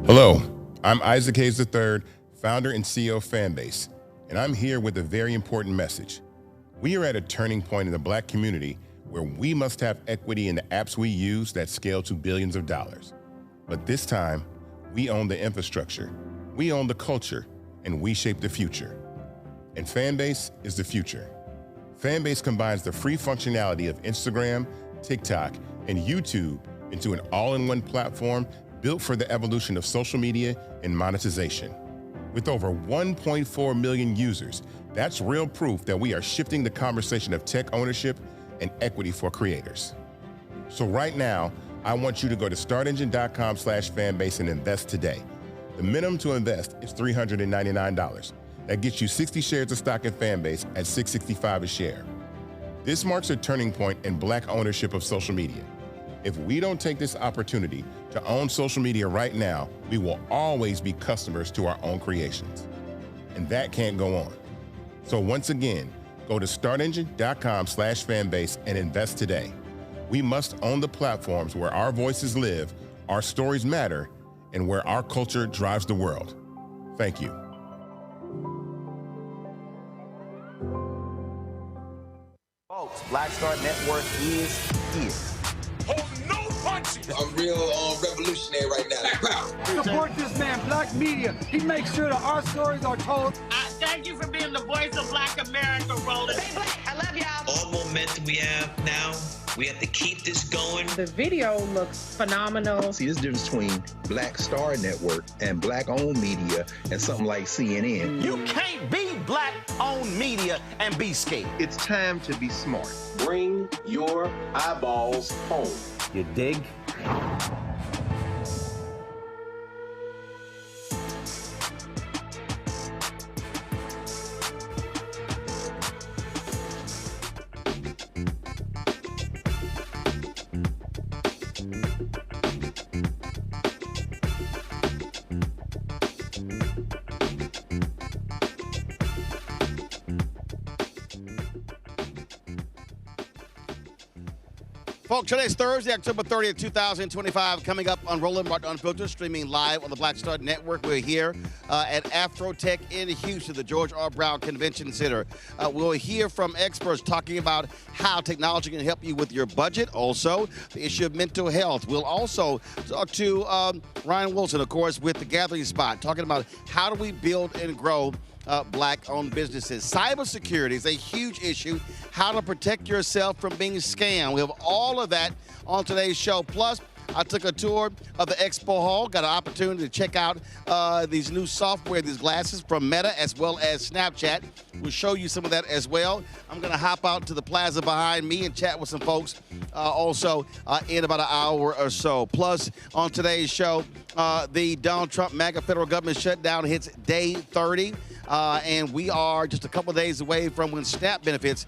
Hello, I'm Isaac Hayes III, founder and CEO of Fanbase, and I'm here with a very important message. We are at a turning point in the Black community where we must have equity in the apps we use that scale to billions of dollars. But this time, we own the infrastructure, we own the culture, and we shape the future. And Fanbase is the future. Fanbase combines the free functionality of Instagram, TikTok, and YouTube into an all-in-one platform built for the evolution of social media and monetization. With over 1.4 million users, that's real proof that we are shifting the conversation of tech ownership and equity for creators. So right now, I want you to go to startengine.com/fanbase and invest today. The minimum to invest is $399. That gets you 60 shares of stock in Fanbase at $665 a share. This marks a turning point in Black ownership of social media. If we don't take this opportunity to own social media right now, we will always be customers to our own creations. And that can't go on. So once again, go to startengine.com/fanbase and invest today. We must own the platforms where our voices live, our stories matter, and where our culture drives the world. Thank you. Folks, Black Star Network is here. Hold no punches. I'm real revolutionary right now. Support this man, Black Media. He makes sure that our stories are told. Thank you for being the voice of Black America, Roland. Stay Black. I love y'all. All momentum we have now, we have to keep this going. The video looks phenomenal. See, there's a difference between Black Star Network and Black-owned media and something like CNN. You can't be Black-owned media and be scared. It's time to be smart. Bring your eyeballs home. You dig? Folks, today's Thursday, October 30th, 2025, coming up on Roland Unfiltered, streaming live on the Black Star Network. We're here at AfroTech in Houston, the George R. Brown Convention Center. We'll hear from experts talking about how technology can help you with your budget. Also, the issue of mental health. We'll also talk to Ryan Wilson, of course, with The Gathering Spot, talking about how do we build and grow Black-owned businesses. Cybersecurity is a huge issue. How to protect yourself from being scammed. We have all of that on today's show. Plus, I took a tour of the Expo Hall, got an opportunity to check out these new software, these glasses from Meta as well as Snapchat. We'll show you some of that as well. I'm going to hop out to the plaza behind me and chat with some folks also in about an hour or so. Plus, on today's show, the Donald Trump-MAGA federal government shutdown hits day 30. And we are just a couple of days away from when SNAP benefits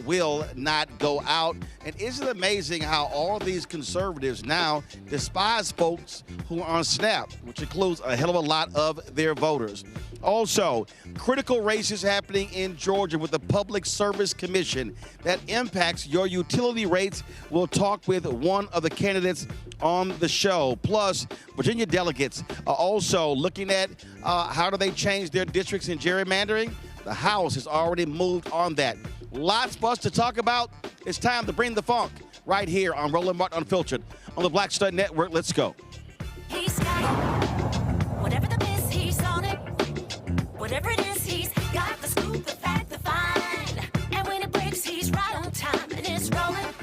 will not go out. And isn't it amazing how all these conservatives now despise folks who are on SNAP, which includes a hell of a lot of their voters. Also, critical races happening in Georgia with the Public Service Commission that impacts your utility rates. We'll talk with one of the candidates on the show. Plus, Virginia delegates are also looking at how do they change their districts in gerrymandering. The House has already moved on that. Lots for us to talk about. It's time to bring the funk right here on Roland Martin Unfiltered on the Black Star Network. Let's go. He's got it. Whatever the miss, he's on it. Whatever it is, he's got the scoop, the fact, the find. And when it breaks, he's right on time and it's rolling.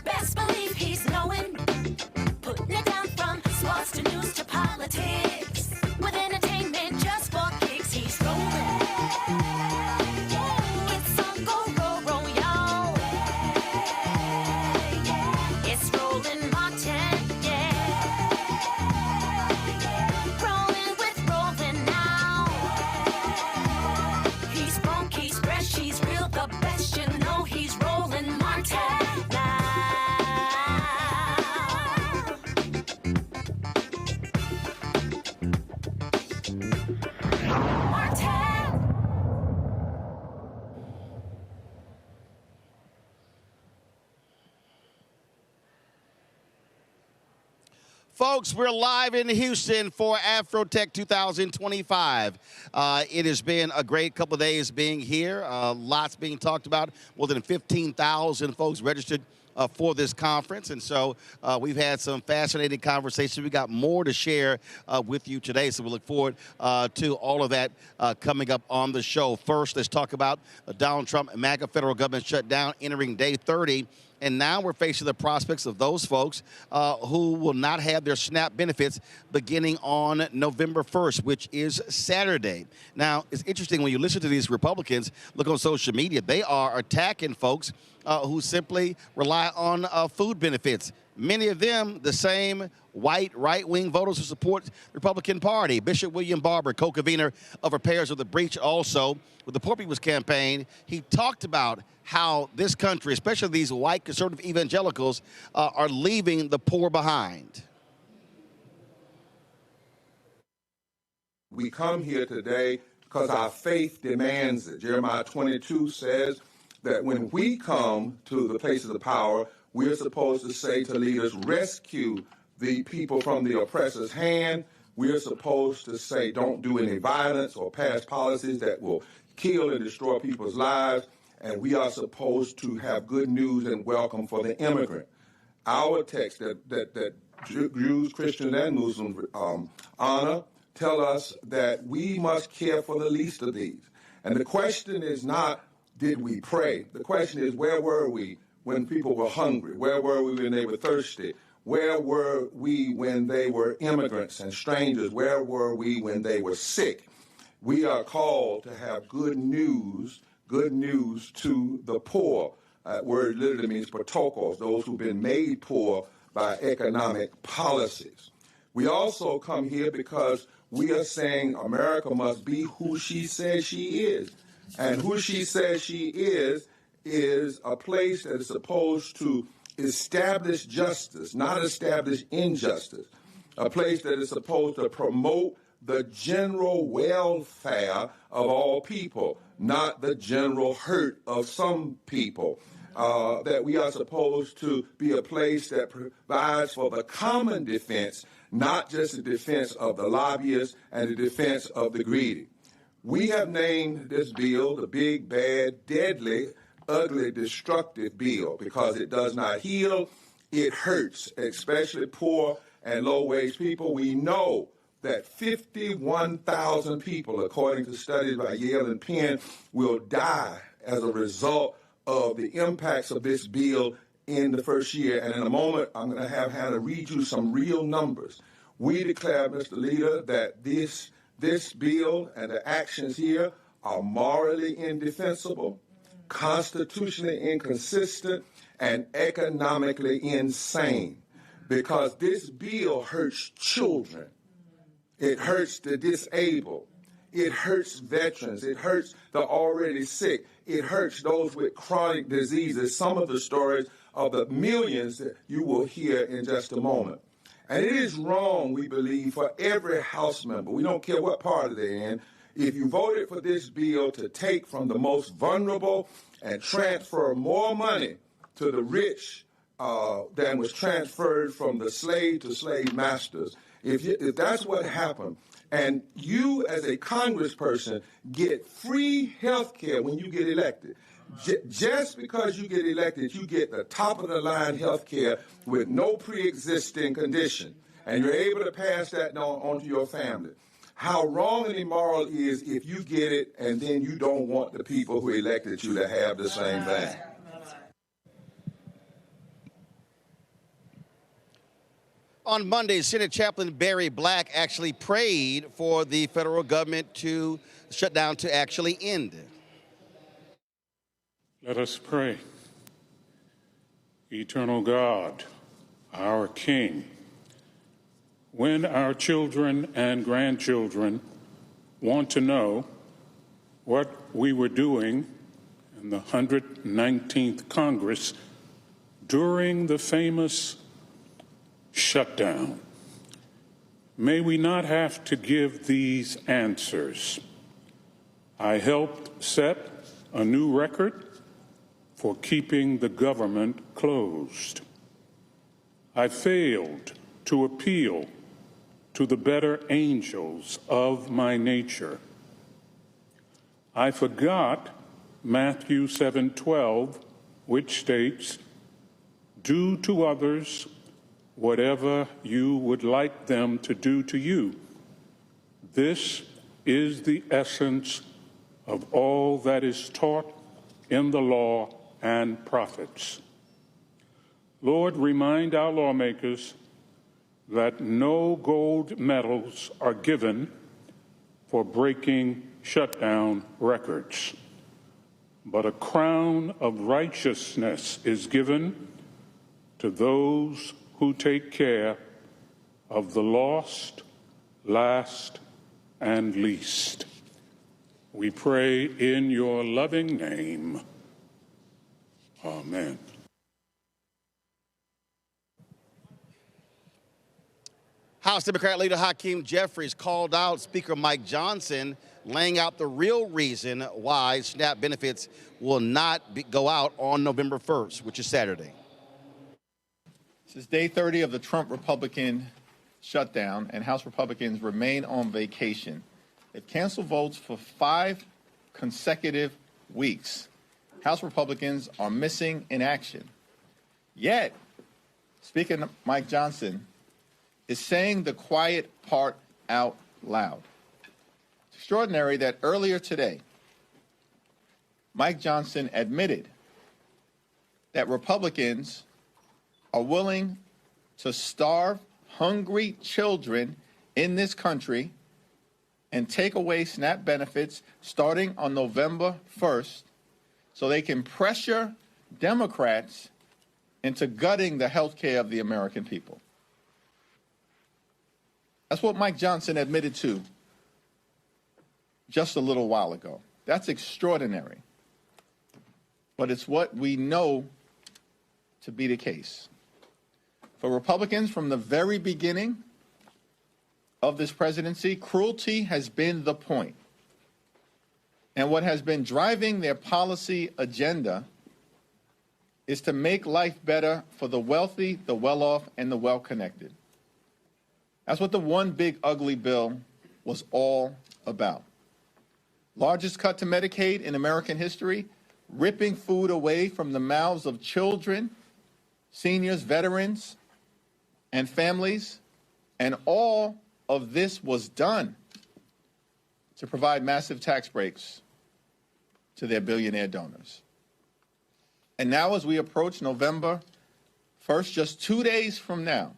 Best believe he's knowing. Putting it down from sports to news to politics. With entertainment just for kicks, he's rolling. It's on go, roll, y'all. It's Roland Martin, yeah. Rolling with Roland now. Folks, we're live in Houston for AfroTech 2025. It has been a great couple of days being here. Lots being talked about. More than 15,000 folks registered for this conference. And so we've had some fascinating conversations. We got more to share with you today. So we look forward to all of that coming up on the show. First, let's talk about the Donald Trump-MAGA federal government shutdown entering day 30. And now we're facing the prospects of those folks who will not have their SNAP benefits beginning on November 1st, which is Saturday. Now, it's interesting when you listen to these Republicans, look on social media, they are attacking folks who simply rely on food benefits. Many of them, the same white right-wing voters who support the Republican Party. Bishop William Barber, co-convener of Repairs of the Breach, also with the Poor People's Campaign, he talked about how this country, especially these white conservative evangelicals, are leaving the poor behind. We come here today because our faith demands it. Jeremiah 22 says that when we come to the places of power, we're supposed to say to leaders, rescue the people from the oppressor's hand. We're supposed to say, don't do any violence or pass policies that will kill and destroy people's lives. And we are supposed to have good news and welcome for the immigrant. Our text that Jews, Christians, and Muslims honor tell us that we must care for the least of these. And the question is not, did we pray? The question is, where were we when people were hungry? Where were we when they were thirsty? Where were we when they were immigrants and strangers? Where were we when they were sick? We are called to have good news to the poor. Word literally means protokos, those who've been made poor by economic policies. We also come here because we are saying America must be who she says she is. And who she says she is a place that is supposed to establish justice, not establish injustice. A place that is supposed to promote the general welfare of all people, not the general hurt of some people. That we are supposed to be a place that provides for the common defense, not just the defense of the lobbyists and the defense of the greedy. We have named this bill the big, bad, deadly, ugly, destructive bill because it does not heal, it hurts, especially poor and low-wage people. We know that 51,000 people, according to studies by Yale and Penn, will die as a result of the impacts of this bill in the first year. And in a moment, I'm going to have Hannah read you some real numbers. We declare, Mr. Leader, that this bill and the actions here are morally indefensible, constitutionally inconsistent, and economically insane. Because this bill hurts children. It hurts the disabled. It hurts veterans. It hurts the already sick. It hurts those with chronic diseases. Some of the stories of the millions that you will hear in just a moment. And it is wrong, we believe, for every House member, we don't care what party they're in, if you voted for this bill to take from the most vulnerable and transfer more money to the rich than was transferred from the slave to slave masters. If that's what happened, and you as a congressperson get free health care when you get elected, just because you get elected, you get the top-of-the-line health care with no pre-existing condition, and you're able to pass that on to your family. How wrong and immoral is if you get it and then you don't want the people who elected you to have the same thing. On Monday, Senate Chaplain Barry Black actually prayed for the federal government to shut down to actually end. Let us pray. Eternal God, our King, when our children and grandchildren want to know what we were doing in the 119th Congress during the famous shutdown, may we not have to give these answers. I helped set a new record for keeping the government closed. I failed to appeal to the better angels of my nature. I forgot Matthew 7:12, which states, "Do to others whatever you would like them to do to you." This is the essence of all that is taught in the law and prophets. Lord, remind our lawmakers that no gold medals are given for breaking shutdown records, but a crown of righteousness is given to those who take care of the lost, last, and least. We pray in your loving name. Amen. House Democrat leader Hakeem Jeffries called out Speaker Mike Johnson, laying out the real reason why SNAP benefits will not go out on November 1st, which is Saturday. This is day 30 of the Trump Republican shutdown, and House Republicans remain on vacation. They've canceled votes for 5 consecutive weeks. House Republicans are missing in action. Yet, Speaker Mike Johnson is saying the quiet part out loud. It's extraordinary that earlier today, Mike Johnson admitted that Republicans are willing to starve hungry children in this country and take away SNAP benefits starting on November 1st so they can pressure Democrats into gutting the health care of the American people. That's what Mike Johnson admitted to just a little while ago. That's extraordinary. But it's what we know to be the case. For Republicans, from the very beginning of this presidency, cruelty has been the point. And what has been driving their policy agenda is to make life better for the wealthy, the well-off, and the well-connected. That's what the one big ugly bill was all about. Largest cut to Medicaid in American history, ripping food away from the mouths of children, seniors, veterans, and families. And all of this was done to provide massive tax breaks to their billionaire donors. And now, as we approach November 1st, just 2 days from now,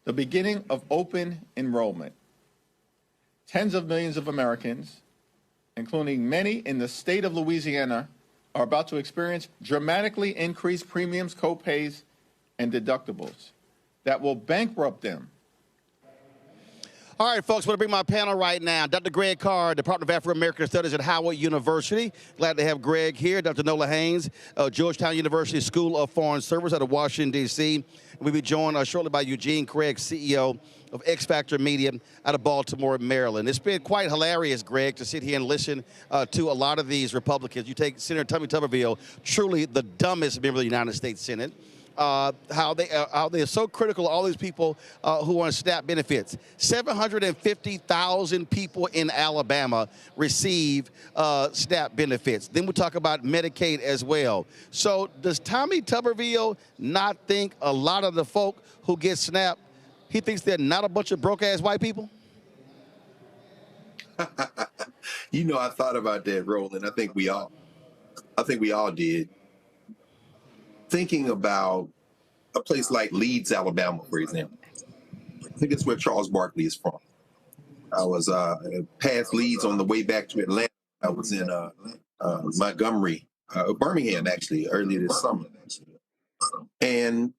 the beginning of open enrollment, tens of millions of Americans, including many in the state of Louisiana, are about to experience dramatically increased premiums, co-pays, and deductibles that will bankrupt them. All right, folks, I'm going to bring my panel right now. Dr. Greg Carr, Department of Afro-American Studies at Howard University. Glad to have Greg here. Dr. Nola Haynes, Georgetown University School of Foreign Service out of Washington, D.C. We'll be joined shortly by Eugene Craig, CEO of X Factor Media out of Baltimore, Maryland. It's been quite hilarious, Greg, to sit here and listen to a lot of these Republicans. You take Senator Tommy Tuberville, truly the dumbest member of the United States Senate. How they are so critical of all these people who want SNAP benefits. 750,000 people in Alabama receive SNAP benefits. Then we talk about Medicaid as well. So does Tommy Tuberville not think a lot of the folk who get SNAP, he thinks they're not a bunch of broke-ass white people? You know, I thought about that, Roland. I think we all did. Thinking about a place like Leeds, Alabama, for example. I think it's where Charles Barkley is from. I was past Leeds on the way back to Atlanta. I was in Montgomery, Birmingham, actually, earlier this summer. And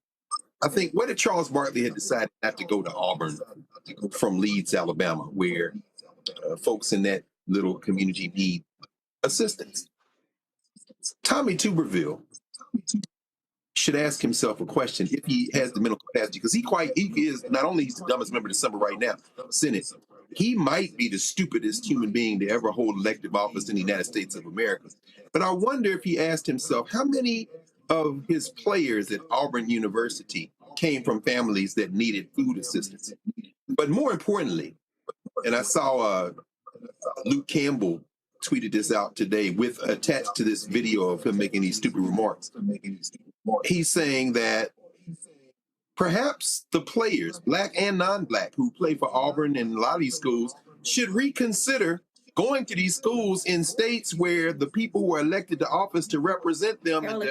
I think, what if Charles Barkley had decided not to go to Auburn from Leeds, Alabama, where folks in that little community need assistance? Tommy Tuberville should ask himself a question if he has the mental capacity, because he is not only he's the dumbest member of the Senate right now, Senate, he might be the stupidest human being to ever hold elective office in the United States of America. But I wonder if he asked himself how many of his players at Auburn University came from families that needed food assistance. But more importantly, and I saw Luke Campbell tweeted this out today with attached to this video of him making these stupid remarks. He's saying that perhaps the players, black and non-black, who play for Auburn and a lot of these schools should reconsider going to these schools in states where the people who are elected to office to represent them and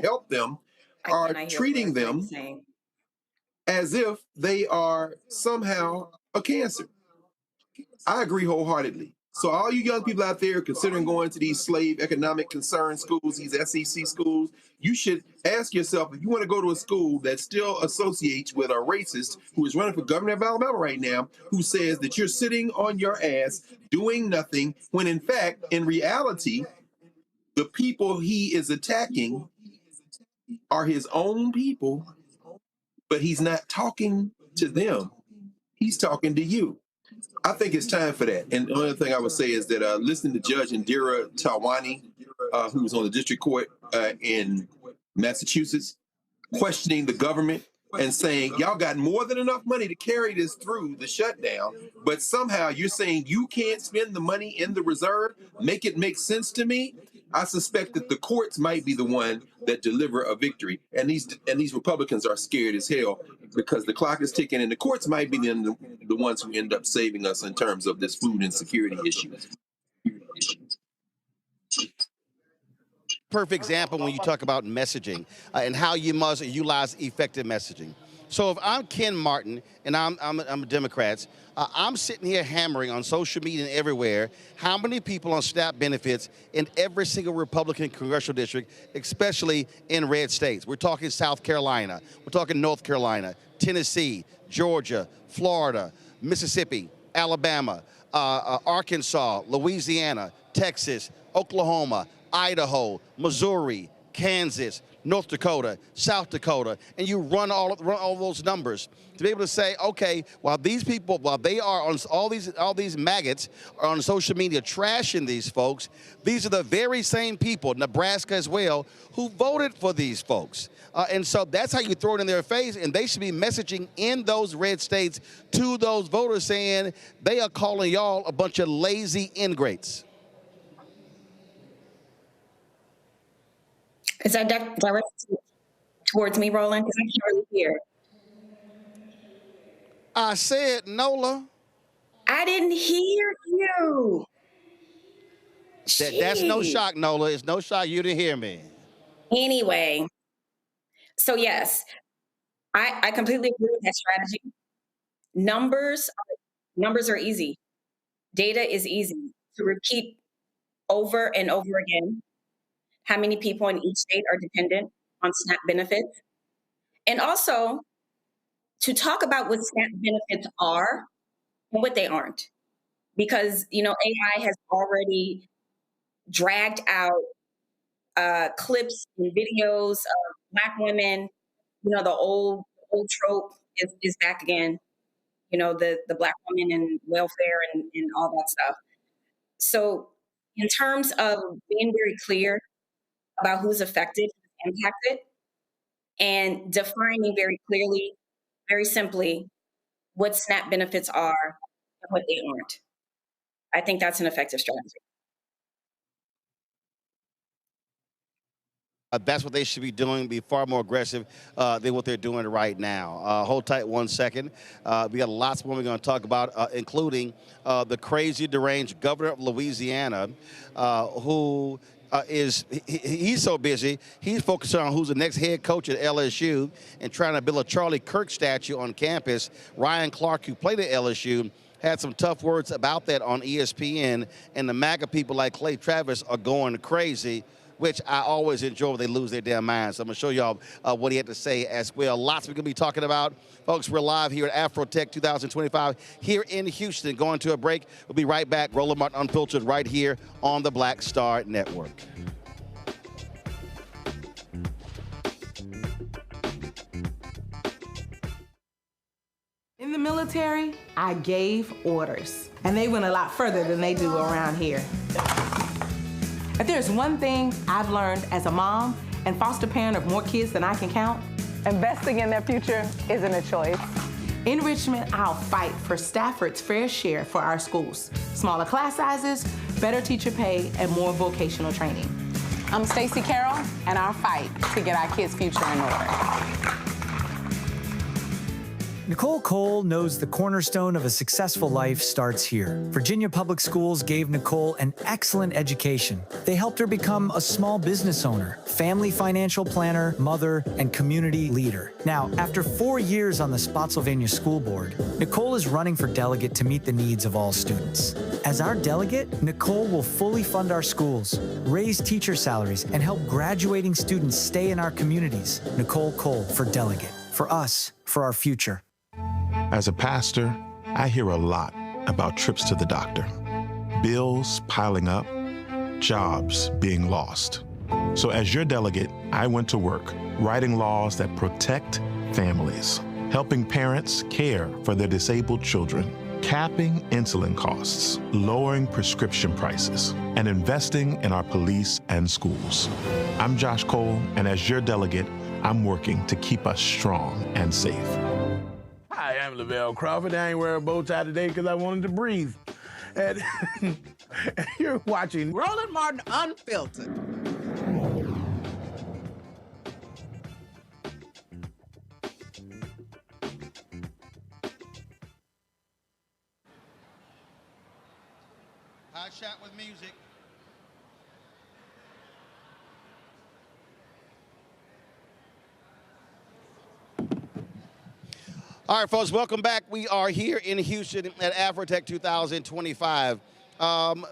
help them are treating them as if they are somehow a cancer. I agree wholeheartedly. So all you young people out there considering going to these slave economic concern schools, these SEC schools, you should ask yourself if you want to go to a school that still associates with a racist who is running for governor of Alabama right now, who says that you're sitting on your ass doing nothing, when in fact, in reality, the people he is attacking are his own people, but he's not talking to them. He's talking to you. I think it's time for that. And the only thing I would say is that listening to Judge Indira Tawani, who was on the district court in Massachusetts, questioning the government and saying, y'all got more than enough money to carry this through the shutdown, but somehow you're saying you can't spend the money in the reserve, make it make sense to me. I suspect that the courts might be the one that deliver a victory. And these Republicans are scared as hell because the clock is ticking, and the courts might be the ones who end up saving us in terms of this food insecurity issue. Perfect example when you talk about messaging and how you must utilize effective messaging. So if I'm Ken Martin and I'm a Democrat, I'm sitting here hammering on social media and everywhere how many people on SNAP benefits in every single Republican congressional district, especially in red states. We're talking South Carolina, we're talking North Carolina, Tennessee, Georgia, Florida, Mississippi, Alabama, Arkansas, Louisiana, Texas, Oklahoma, Idaho, Missouri, Kansas, North Dakota, South Dakota, and you run all those numbers to be able to say, okay, while these people, while they are on all these maggots are on social media trashing these folks, these are the very same people, Nebraska as well, who voted for these folks. And so that's how you throw it in their face, and they should be messaging in those red states to those voters saying they are calling y'all a bunch of lazy ingrates. Is that directed towards me, Roland? Because I can't really hear. I said, Nola. I didn't hear you. That's no shock, Nola. It's no shock you didn't hear me. Anyway, so yes, I completely agree with that strategy. Numbers are easy. Data is easy to repeat over and over again. How many people in each state are dependent on SNAP benefits? And also to talk about what SNAP benefits are and what they aren't. Because, AI has already dragged out clips and videos of Black women. The old trope is back again. The Black woman and welfare and all that stuff. So in terms of being very clear about who's affected, who's impacted, and defining very clearly, very simply, what SNAP benefits are and what they aren't. I think that's an effective strategy. That's what they should be doing, be far more aggressive than what they're doing right now. Hold tight 1 second. We got lots more we're going to talk about, including the crazy, deranged governor of Louisiana, who he's so busy, he's focused on who's the next head coach at LSU and trying to build a Charlie Kirk statue on campus. Ryan Clark, who played at LSU, had some tough words about that on ESPN, and the MAGA people like Clay Travis are going crazy, which I always enjoy when they lose their damn minds. So I'm going to show y'all what he had to say as well. Lots we're going to be talking about. Folks, we're live here at AfroTech 2025 here in Houston. Going to a break. We'll be right back. Roland Martin Unfiltered right here on the Black Star Network. In the military, I gave orders, and they went a lot further than they do around here. If there's one thing I've learned as a mom and foster parent of more kids than I can count, Investing in their future isn't a choice. In Richmond, I'll fight for Stafford's fair share for our schools. Smaller class sizes, better teacher pay, and more vocational training. I'm Stacey Carroll, and I'll fight to get our kids' future in order. Nicole Cole knows the cornerstone of a successful life starts here. Virginia Public Schools gave Nicole an excellent education. They helped her become a small business owner, family financial planner, mother, and community leader. Now, after 4 years on the Spotsylvania School Board, Nicole is running for delegate to meet the needs of all students. As our delegate, Nicole will fully fund our schools, raise teacher salaries, and help graduating students stay in our communities. Nicole Cole for delegate. For us, for our future. As a pastor, I hear a lot about trips to the doctor, bills piling up, jobs being lost. So as your delegate, I went to work writing laws that protect families, helping parents care for their disabled children, capping insulin costs, lowering prescription prices, and investing in our police and schools. I'm Josh Cole, and as your delegate, I'm working to keep us strong and safe. Hi, I'm Lavelle Crawford. I ain't wearing a bow tie today because I wanted to breathe. And you're watching Roland Martin Unfiltered. Hot shot with music. All right, folks, welcome back. We are here in Houston at AfroTech 2025.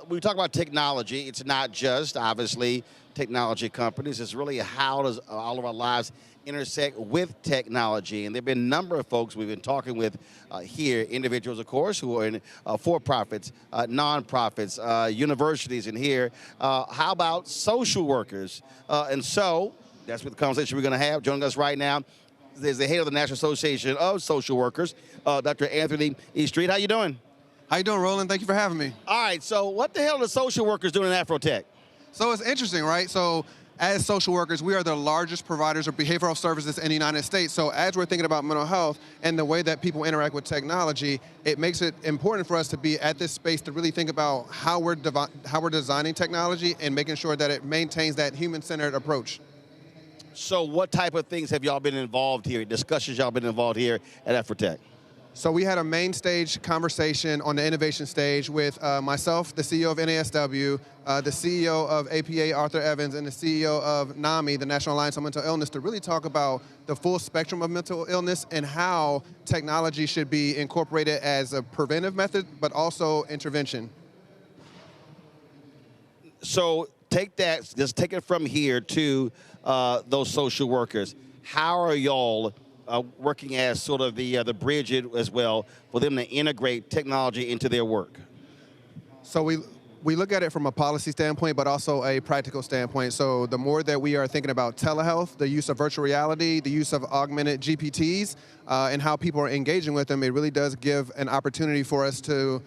We talk about technology. It's not just, obviously, technology companies. It's really how does all of our lives intersect with technology. And there have been a number of folks we've been talking with here, individuals, of course, who are in for-profits, nonprofits, universities in here. How about social workers? And so that's what the conversation we're going to have. Joining us right now is the head of the National Association of Social Workers, Dr. Anthony E. Street. How you doing? How you doing, Roland? Thank you for having me. All right, so what the hell are social workers doing in AfroTech? So it's interesting, right? So as social workers, we are the largest providers of behavioral services in the United States. So as we're thinking about mental health and the way that people interact with technology, it makes it important for us to be at this space to really think about how we're designing technology and making sure that it maintains that human-centered approach. So what type of things have y'all been involved here, discussions y'all been involved here at AfroTech? So we had a main stage conversation on the innovation stage with myself, the CEO of NASW, the CEO of APA, Arthur Evans, and the CEO of NAMI, the National Alliance on Mental Illness, to really talk about the full spectrum of mental illness and how technology should be incorporated as a preventive method, but also intervention. So take that, just take it from here to those social workers. How are y'all working as sort of the bridge as well for them to integrate technology into their work? So we look at it from a policy standpoint, but also a practical standpoint. So the more that we are thinking about telehealth, the use of virtual reality, the use of augmented GPTs, and how people are engaging with them, it really does give an opportunity for us to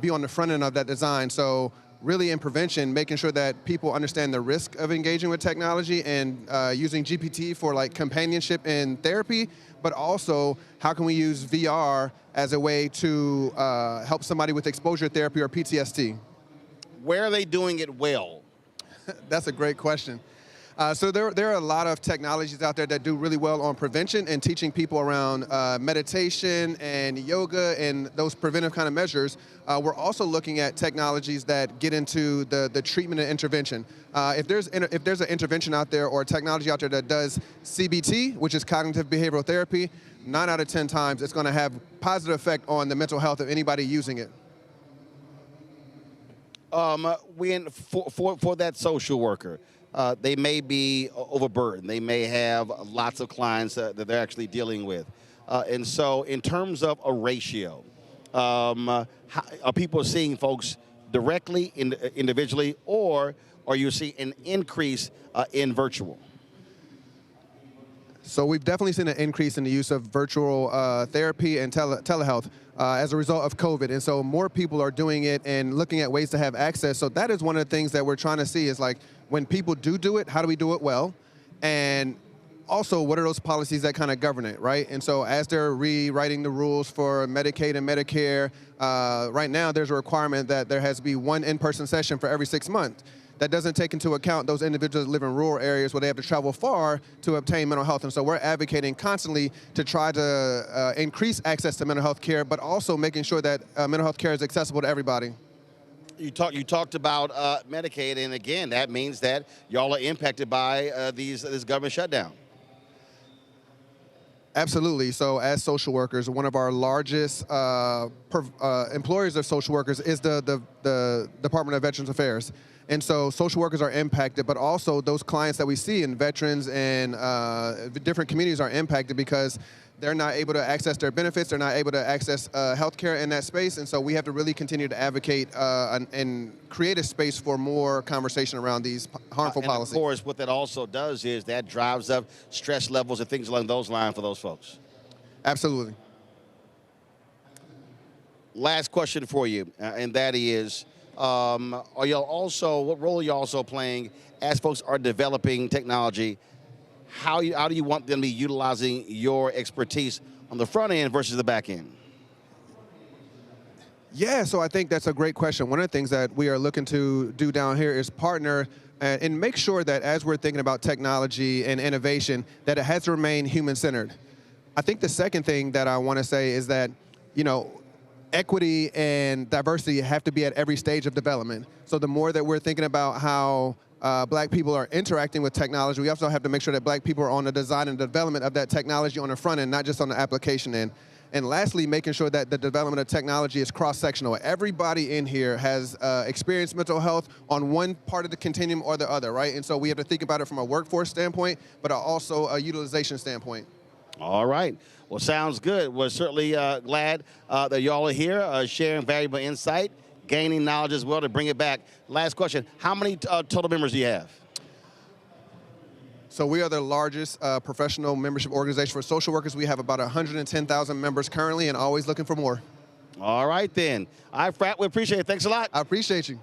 be on the front end of that design. So really in prevention, making sure that people understand the risk of engaging with technology and using GPT for like companionship and therapy, but also how can we use VR as a way to help somebody with exposure therapy or PTSD? Where are they doing it well? That's a great question. So there are a lot of technologies out there that do really well on prevention and teaching people around meditation and yoga and those preventive kind of measures. We're also looking at technologies that get into the treatment and intervention. If there's an intervention out there or a technology out there that does CBT, which is cognitive behavioral therapy, 9 out of 10 times it's going to have positive effect on the mental health of anybody using it. For that social worker, they may be overburdened. They may have lots of clients that they're actually dealing with. And so in terms of a ratio, are people seeing folks directly, individually, or are you seeing an increase in virtual? So we've definitely seen an increase in the use of virtual therapy and telehealth as a result of COVID. And so more people are doing it and looking at ways to have access. So that is one of the things that we're trying to see is like when people do it, how do we do it well? And also, what are those policies that kind of govern it, right? And so as they're rewriting the rules for Medicaid and Medicare, right now there's a requirement that there has to be one in-person session for every 6 months. That doesn't take into account those individuals that live in rural areas where they have to travel far to obtain mental health. And so we're advocating constantly to try to increase access to mental health care, but also making sure that mental health care is accessible to everybody. You talked about Medicaid, and again, that means that y'all are impacted by this government shutdown. Absolutely. So as social workers, one of our largest employers of social workers is the Department of Veterans Affairs. And so social workers are impacted, but also those clients that we see in veterans and different communities are impacted because they're not able to access their benefits, they're not able to access health care in that space. And so we have to really continue to advocate and create a space for more conversation around these harmful policies. Of course, what that also does is that drives up stress levels and things along those lines for those folks. Absolutely. Last question for you, and that is, what role are you also playing as folks are developing technology? How do you want them to be utilizing your expertise on the front end versus the back end? Yeah, so I think that's a great question. One of the things that we are looking to do down here is partner and make sure that as we're thinking about technology and innovation, that it has to remain human-centered. I think the second thing that I want to say is that, equity and diversity have to be at every stage of development. So the more that we're thinking about how Black people are interacting with technology, we also have to make sure that Black people are on the design and development of that technology on the front end, not just on the application end. And lastly, making sure that the development of technology is cross-sectional. Everybody in here has experienced mental health on one part of the continuum or the other, right? And so we have to think about it from a workforce standpoint, but also a utilization standpoint. All right. Well, sounds good. We're certainly glad that y'all are here, sharing valuable insight, gaining knowledge as well to bring it back. Last question. How many total members do you have? So we are the largest professional membership organization for social workers. We have about 110,000 members currently and always looking for more. All right, then. All right, Frat, we appreciate it. Thanks a lot. I appreciate you.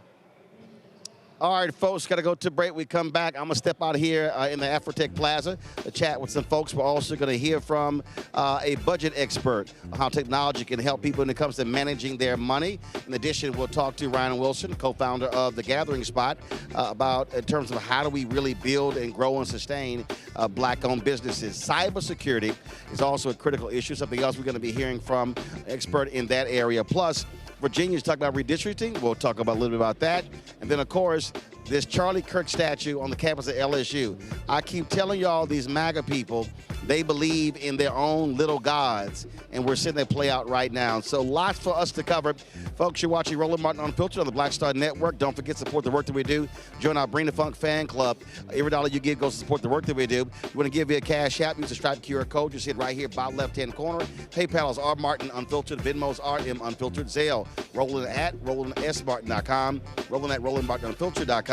All right, folks, got to go to break. We come back. I'm going to step out here in the AfroTech Plaza to chat with some folks. We're also going to hear from a budget expert on how technology can help people when it comes to managing their money. In addition, we'll talk to Ryan Wilson, co-founder of The Gathering Spot, about in terms of how do we really build and grow and sustain Black-owned businesses. Cybersecurity is also a critical issue, something else we're going to be hearing from an expert in that area. Plus, Virginia's talking about redistricting. We'll talk about a little bit about that. And then, of course, this Charlie Kirk statue on the campus of LSU. I keep telling y'all, these MAGA people, they believe in their own little gods, and we're seeing that play out right now. So lots for us to cover. Folks, you're watching Roland Martin Unfiltered on the Black Star Network. Don't forget to support the work that we do. Join our Bring the Funk fan club. Every dollar you give goes to support the work that we do. You want to give me a cash app, use the Stripe QR code. You see it right here, bottom left-hand corner. PayPal is R Martin Unfiltered. Venmo's RM Unfiltered. Zelle, Roland at RolandSMartin.com. Roland at RolandMartinUnfiltered.com.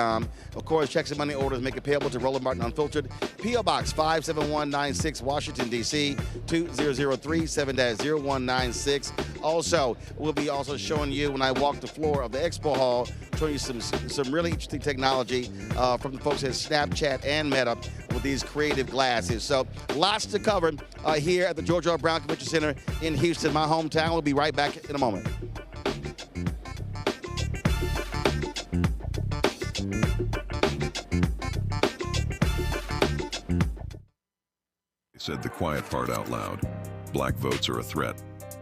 Of course, checks and money orders make it payable to Roland Martin Unfiltered. P.O. Box 57196, Washington, D.C. 2003 7-0196. Also, we'll be also showing you when I walk the floor of the expo hall, showing you some really interesting technology from the folks at Snapchat and Meta with these creative glasses. So lots to cover here at the George R. Brown Convention Center in Houston, my hometown. We'll be right back in a moment. Said the quiet part out loud. Black votes are a threat,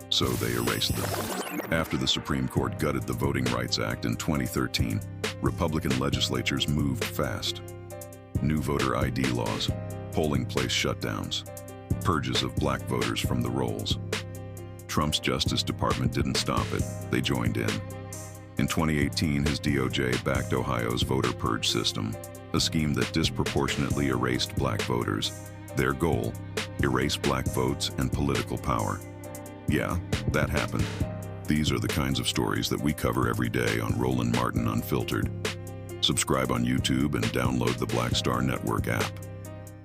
so they erased them. After the Supreme Court gutted the Voting Rights Act in 2013, Republican legislatures moved fast. New voter ID laws, polling place shutdowns, purges of black voters from the rolls. Trump's Justice Department didn't stop it, they joined in. In 2018, his DOJ backed Ohio's voter purge system, a scheme that disproportionately erased black voters. Their goal, erase black votes and political power. Yeah, that happened. These are the kinds of stories that we cover every day on Roland Martin Unfiltered. Subscribe on YouTube and download the Black Star Network app.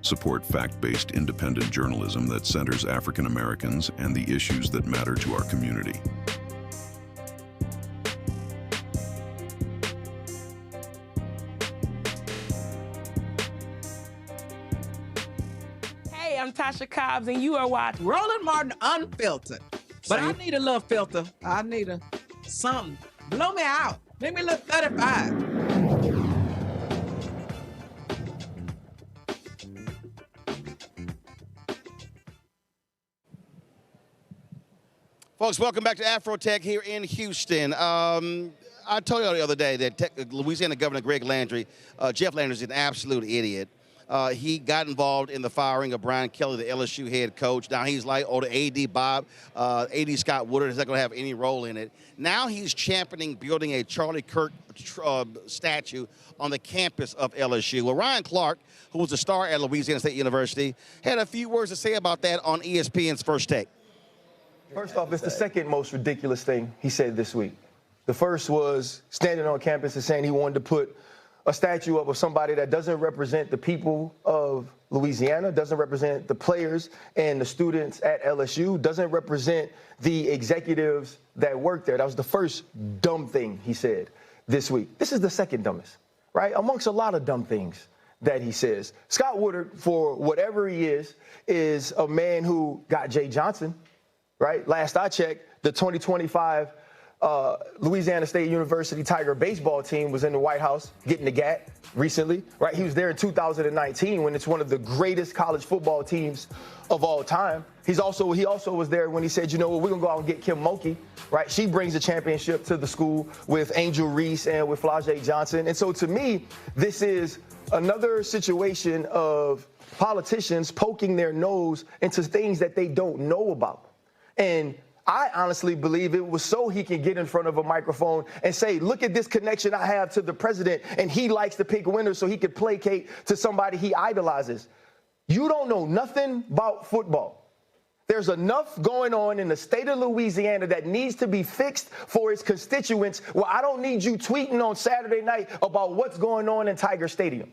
Support fact-based independent journalism that centers African Americans and the issues that matter to our community. Hey, I'm Tasha Cobbs, and you are watching Roland Martin Unfiltered. But I need a little filter. I need something. Blow me out. Make me look 35. Folks, welcome back to AfroTech here in Houston. I told you the other day that Louisiana Governor Greg Landry, Jeff Landry, is an absolute idiot. He got involved in the firing of Brian Kelly, the LSU head coach. Now he's like, oh, the AD Bob, AD Scott Woodard is not going to have any role in it. Now he's championing building a Charlie Kirk statue on the campus of LSU. Well, Ryan Clark, who was a star at Louisiana State University, had a few words to say about that on ESPN's First Take. First off, it's the second most ridiculous thing he said this week. The first was standing on campus and saying he wanted to put a statue up of somebody that doesn't represent the people of Louisiana, doesn't represent the players and the students at LSU, doesn't represent the executives that work there. That was the first dumb thing he said this week. This is the second dumbest, right? Amongst a lot of dumb things that he says. Scott Woodard, for whatever he is a man who got Jay Johnson, right? Last I checked, the 2025 Louisiana State University Tiger baseball team was in the White House getting the GAT recently, right? He was there in 2019 when it's one of the greatest college football teams of all time. He also was there when he said, you know what, we're going to go out and get Kim Mulkey, right? She brings a championship to the school with Angel Reese and with Flau'jae Johnson. And so to me, this is another situation of politicians poking their nose into things that they don't know about. And I honestly believe it was so he can get in front of a microphone and say, look at this connection I have to the president, and he likes to pick winners so he could placate to somebody he idolizes. You don't know nothing about football. There's enough going on in the state of Louisiana that needs to be fixed for its constituents. Well, I don't need you tweeting on Saturday night about what's going on in Tiger Stadium.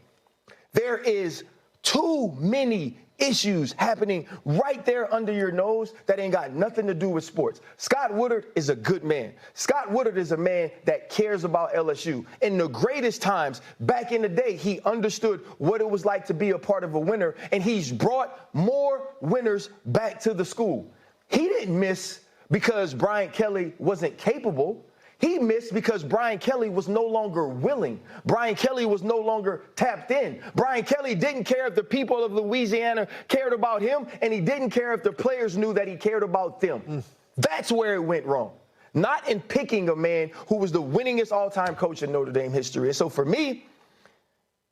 There is too many issues happening right there under your nose that ain't got nothing to do with sports. Scott Woodard is a good man. Scott Woodard is a man that cares about LSU. In the greatest times, back in the day, he understood what it was like to be a part of a winner, and he's brought more winners back to the school. He didn't miss because Brian Kelly wasn't capable. He missed because Brian Kelly was no longer willing. Brian Kelly was no longer tapped in. Brian Kelly didn't care if the people of Louisiana cared about him, and he didn't care if the players knew that he cared about them. That's where it went wrong. Not in picking a man who was the winningest all-time coach in Notre Dame history. And so for me,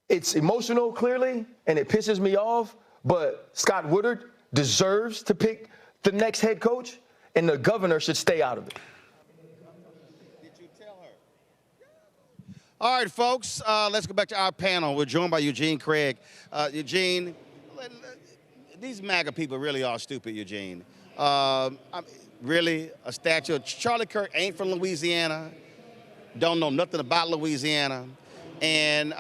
it's emotional, clearly, and it pisses me off, but Scott Woodard deserves to pick the next head coach, and the governor should stay out of it. All right, folks, let's go back to our panel. We're joined by Eugene Craig. Eugene, these MAGA people really are stupid, Eugene. Really, a statue of Charlie Kirk ain't from Louisiana, don't know nothing about Louisiana. And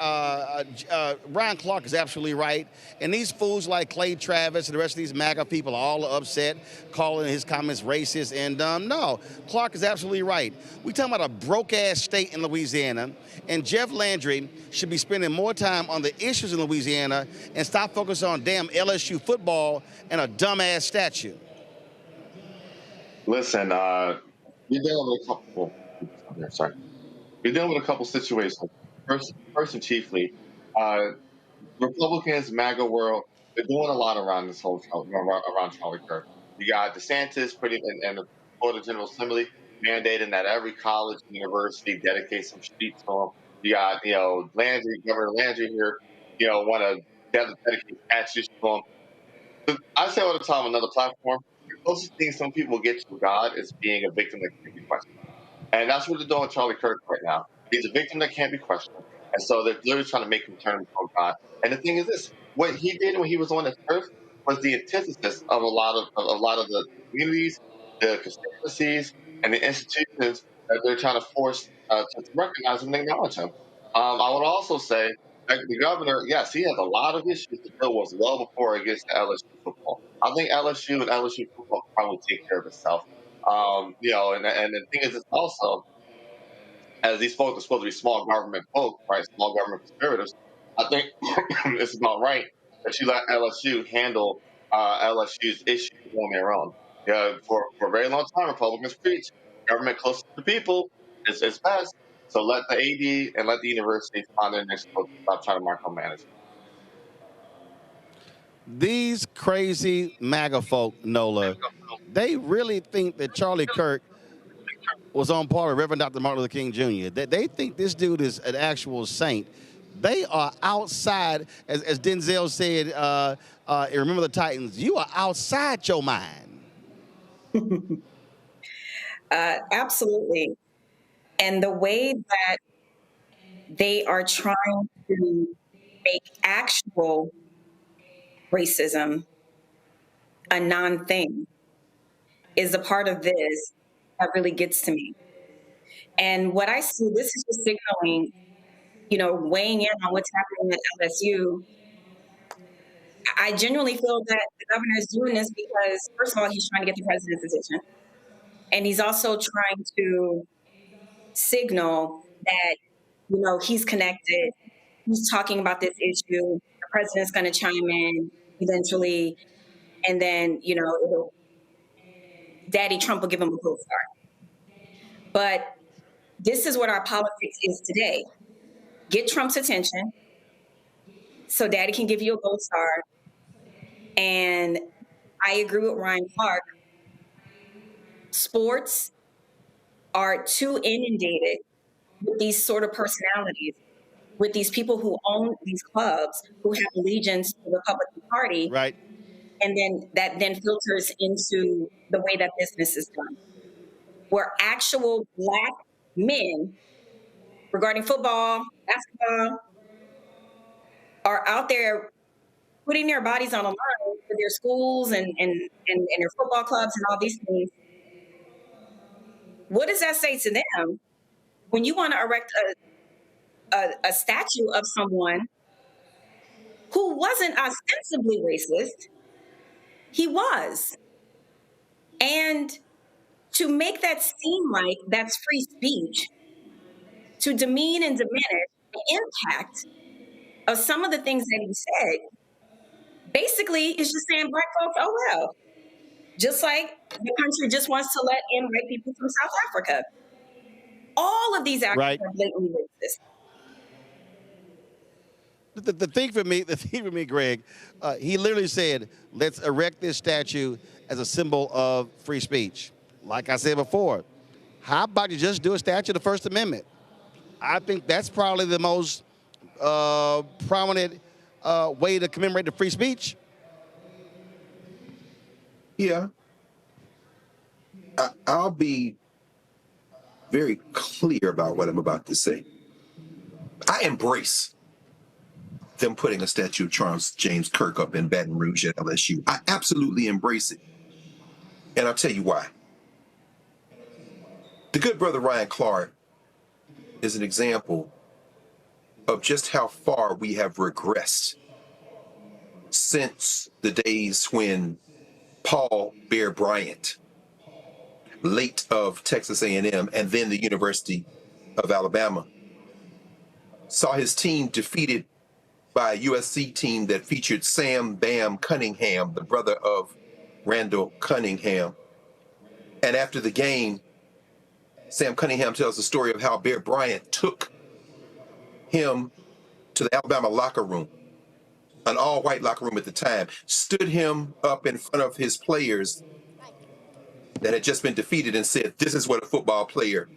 Ryan Clark is absolutely right. And these fools like Clay Travis and the rest of these MAGA people are all upset, calling his comments racist. And no, Clark is absolutely right. We're talking about a broke-ass state in Louisiana, and Jeff Landry should be spending more time on the issues in Louisiana and stop focusing on damn LSU football and a dumbass statue. Listen, you're dealing with a couple. Sorry, you're dealing with a couple situations. First and chiefly, Republicans, MAGA world, they're doing a lot around this whole around Charlie Kirk. You got DeSantis and the Florida General Assembly mandating that every college and university dedicate some streets to him. You got, Landry, Governor Landry here, want to dedicate statues to him. I say all the time on another platform, the closest thing some people get to God is being a victim that can't be questioned. And that's what they're doing with Charlie Kirk right now. He's a victim that can't be questioned. And so they're literally trying to make him turn from God. And the thing is this, what he did when he was on this earth was the antithesis of a lot of the communities, the constituencies, and the institutions that they're trying to force to recognize him and acknowledge him. I would also say that the governor, yes, he has a lot of issues to deal with well before it gets to LSU football. I think LSU and LSU football probably take care of itself. And the thing is, it's also, as these folks are supposed to be small government folk, right, small government conservatives, I think it's about right that you let LSU handle LSU's issues on their own. For a very long time, Republicans preach government close to the people is best. So let the AD and let the universities find their next book. Stop trying to micromanage. These crazy MAGA folk, Nola, they really think that Charlie Kirk was on par with Reverend Dr. Martin Luther King Jr. They think this dude is an actual saint. They are outside, as Denzel said, in Remember the Titans, you are outside your mind. Absolutely. And the way that they are trying to make actual racism a non-thing is a part of this that really gets to me. And what I see, this is just signaling, weighing in on what's happening at LSU. I genuinely feel that the governor is doing this because, first of all, he's trying to get the president's attention. And he's also trying to signal that, he's connected. He's talking about this issue. The president's going to chime in eventually. And then, Daddy Trump will give him a gold star. But this is what our politics is today. Get Trump's attention so Daddy can give you a gold star. And I agree with Ryan Clark. Sports are too inundated with these sort of personalities, with these people who own these clubs, who have allegiance to the Republican Party. Right. And then that then filters into the way that business is done, where actual Black men regarding football, basketball, are out there putting their bodies on the line for their schools and their football clubs and all these things. What does that say to them when you want to erect a statue of someone who wasn't ostensibly racist? He was. And to make that seem like that's free speech, to demean and diminish the impact of some of the things that he said, basically is just saying Black folks, oh well. Just like the country just wants to let in white people from South Africa. All of these actions are blatantly racist. The thing for me, Greg, he literally said, let's erect this statue as a symbol of free speech. Like I said before, how about you just do a statue of the First Amendment? I think that's probably the most prominent way to commemorate the free speech. Yeah. I'll be very clear about what I'm about to say. I embrace them putting a statue of Charles James Kirk up in Baton Rouge at LSU. I absolutely embrace it. And I'll tell you why. The good brother Ryan Clark is an example of just how far we have regressed since the days when Paul Bear Bryant, late of Texas A&M and then the University of Alabama, saw his team defeated by a USC team that featured Sam Bam Cunningham, the brother of Randall Cunningham. And after the game, Sam Cunningham tells the story of how Bear Bryant took him to the Alabama locker room, an all-white locker room at the time, stood him up in front of his players that had just been defeated and said, this is what a football player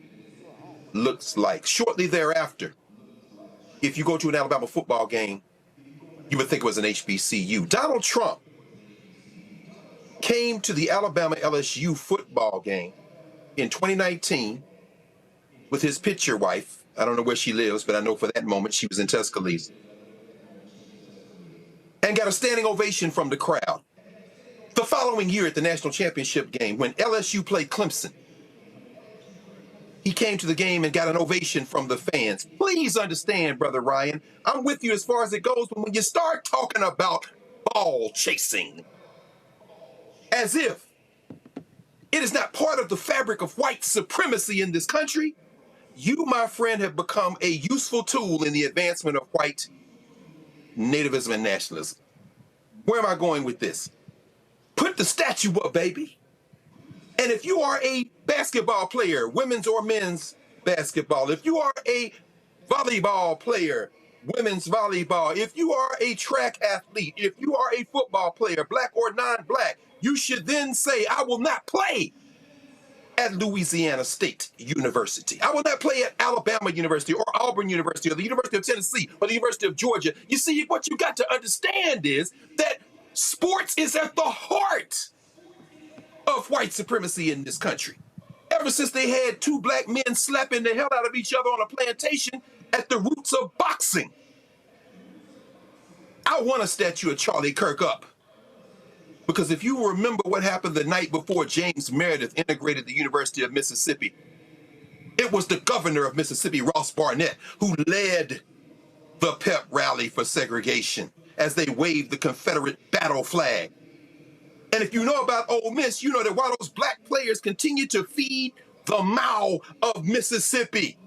looks like. Shortly thereafter, if you go to an Alabama football game, you would think it was an HBCU. Donald Trump came to the Alabama LSU football game in 2019 with his picture wife. I don't know where she lives, but I know for that moment she was in Tuscaloosa. And got a standing ovation from the crowd. The following year at the national championship game, when LSU played Clemson, he came to the game and got an ovation from the fans. Please understand, Brother Ryan, I'm with you as far as it goes, but when you start talking about ball chasing, as if it is not part of the fabric of white supremacy in this country, you, my friend, have become a useful tool in the advancement of white nativism and nationalism. Where am I going with this? Put the statue up, baby. And if you are a basketball player, women's or men's basketball, if you are a volleyball player, women's volleyball, if you are a track athlete, if you are a football player, black or non-black, you should then say, I will not play at Louisiana State University. I will not play at Alabama University or Auburn University or the University of Tennessee or the University of Georgia. You see, what you got to understand is that sports is at the heart of white supremacy in this country. Ever since they had two black men slapping the hell out of each other on a plantation at the roots of boxing. I want a statue of Charlie Kirk up. Because if you remember what happened the night before James Meredith integrated the University of Mississippi, it was the governor of Mississippi, Ross Barnett, who led the pep rally for segregation as they waved the Confederate battle flag. And if you know about Ole Miss, you know that while those black players continue to feed the maw of Mississippi,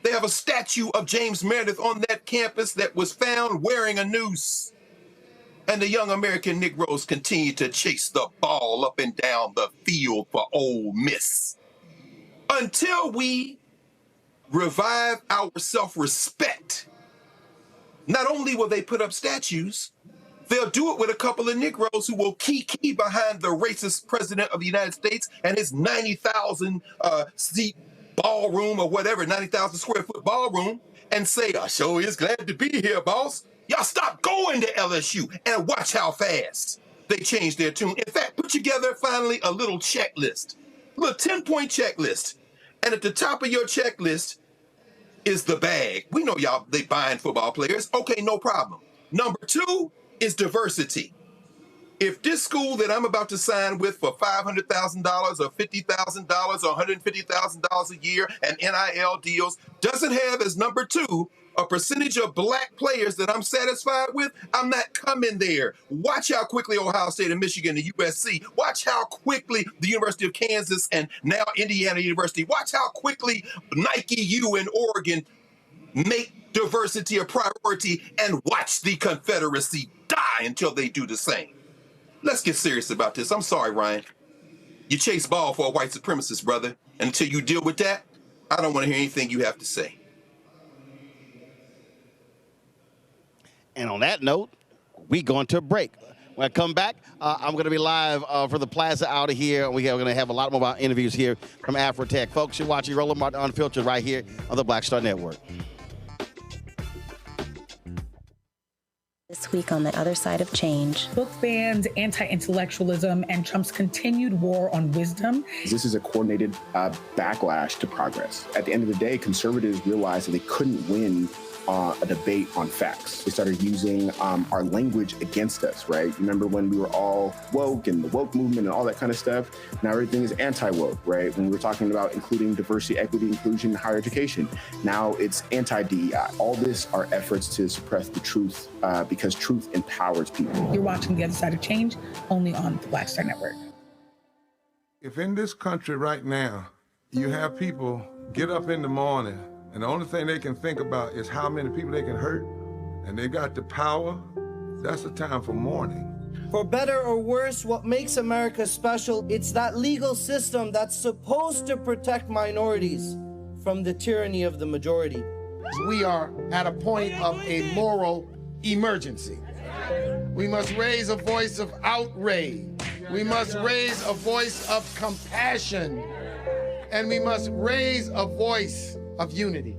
they have a statue of James Meredith on that campus that was found wearing a noose. And the young American Negroes continue to chase the ball up and down the field for Ole Miss. Until we revive our self-respect, not only will they put up statues, they'll do it with a couple of Negroes who will key behind the racist president of the United States and his 90,000 seat ballroom or whatever, 90,000 square foot ballroom, and say, I sure is glad to be here, boss. Y'all stop going to LSU and watch how fast they change their tune. In fact, put together finally a little checklist, a little 10-point checklist. And at the top of your checklist is the bag. We know y'all, they buying football players. Okay, no problem. Number 2 is diversity. If this school that I'm about to sign with for $500,000 or $50,000 or $150,000 a year and NIL deals doesn't have as number 2 a percentage of black players that I'm satisfied with, I'm not coming there. Watch how quickly Ohio State and Michigan and USC, watch how quickly the University of Kansas and now Indiana University, watch how quickly Nike U and Oregon make diversity a priority, and watch the Confederacy die until they do the same. Let's get serious about this. I'm sorry, Ryan. You chase ball for a white supremacist, brother. And until you deal with that, I don't want to hear anything you have to say. And on that note, we going to a break. When I come back, I'm going to be live for the plaza out of here. We're going to have a lot more interviews here from AfroTech. Folks, you're watching Roland Martin Unfiltered right here on the Black Star Network. This week on The Other Side of Change. Book bans, anti-intellectualism, and Trump's continued war on wisdom. This is a coordinated backlash to progress. At the end of the day, conservatives realized that they couldn't win a debate on facts. They started using our language against us, right? Remember when we were all woke and the woke movement and all that kind of stuff? Now everything is anti-woke, right? When we were talking about including diversity, equity, inclusion, and higher education, now it's anti-DEI. All this are efforts to suppress the truth because truth empowers people. You're watching The Other Side of Change only on the Black Star Network. If in this country right now, you have people get up in the morning and the only thing they can think about is how many people they can hurt, and they got the power, that's the time for mourning. For better or worse, what makes America special, it's that legal system that's supposed to protect minorities from the tyranny of the majority. We are at a point of a moral emergency. We must raise a voice of outrage. We must raise a voice of compassion. And we must raise a voice of unity.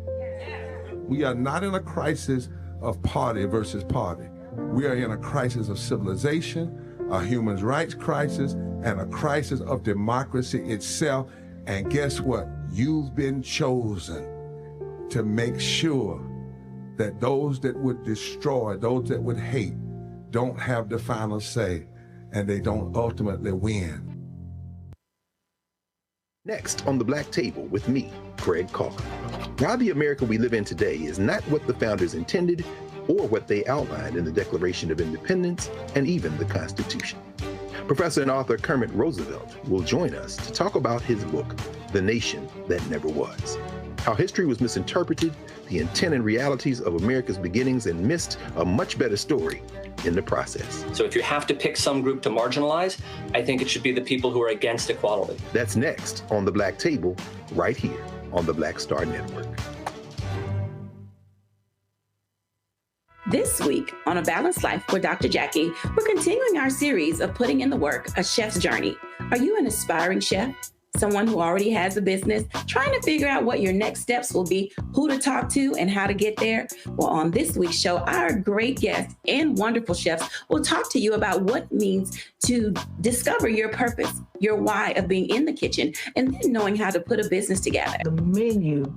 We are not in a crisis of party versus party. We are in a crisis of civilization, a human rights crisis, and a crisis of democracy itself. And guess what? You've been chosen to make sure that those that would destroy, those that would hate, don't have the final say, and they don't ultimately win. Next on The Black Table with me, Greg Carr. Why the America we live in today is not what the founders intended or what they outlined in the Declaration of Independence and even the Constitution. Professor and author Kermit Roosevelt will join us to talk about his book, The Nation That Never Was. how history was misinterpreted, the intent and realities of America's beginnings, and missed a much better story in the process. So if you have to pick some group to marginalize, I think it should be the people who are against equality. That's next on The Black Table, right here on the Black Star Network. This week on A Balanced Life with Dr. Jackie, we're continuing our series of putting in the work, A Chef's Journey. Are you an aspiring chef? Someone who already has a business, trying to figure out what your next steps will be, who to talk to, and how to get there? Well, on this week's show, our great guests and wonderful chefs will talk to you about what it means to discover your purpose, your why of being in the kitchen, and then knowing how to put a business together. The menu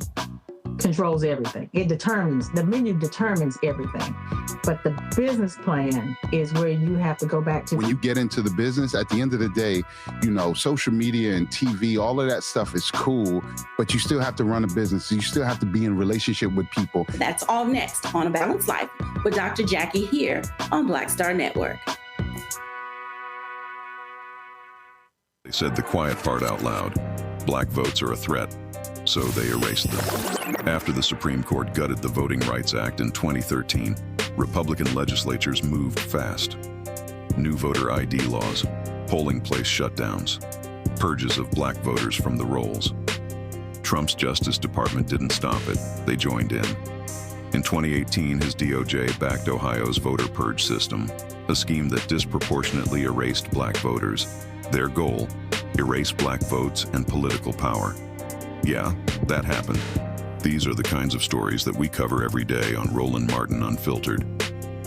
controls everything. The menu determines everything. But the business plan is where you have to go back to. When you get into the business, at the end of the day, you know, social media and TV, all of that stuff is cool, but you still have to run a business. You still have to be in relationship with people. That's all next on A Balanced Life with Dr. Jackie here on Black Star Network. They said the quiet part out loud. Black votes are a threat, so they erased them. After the Supreme Court gutted the Voting Rights Act in 2013, Republican legislatures moved fast. New voter ID laws, polling place shutdowns, purges of black voters from the rolls. Trump's Justice Department didn't stop it, they joined in. In 2018, his DOJ backed Ohio's voter purge system, a scheme that disproportionately erased black voters. Their goal, erase black votes and political power. Yeah, that happened. These are the kinds of stories that we cover every day on Roland Martin Unfiltered.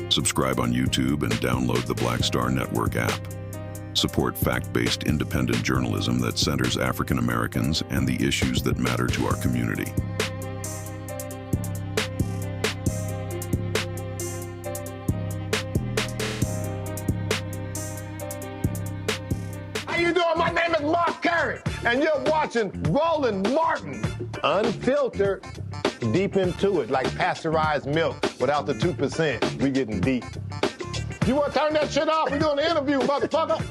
Subscribe on YouTube and download the Black Star Network app. Support fact-based independent journalism that centers African Americans and the issues that matter to our community. How you doing? My name is Mark Curry, and you're watching Roland Martin Unfiltered. Deep into it, like pasteurized milk without the 2%. We getting deep. You want to turn that shit off? We doing an interview, motherfucker.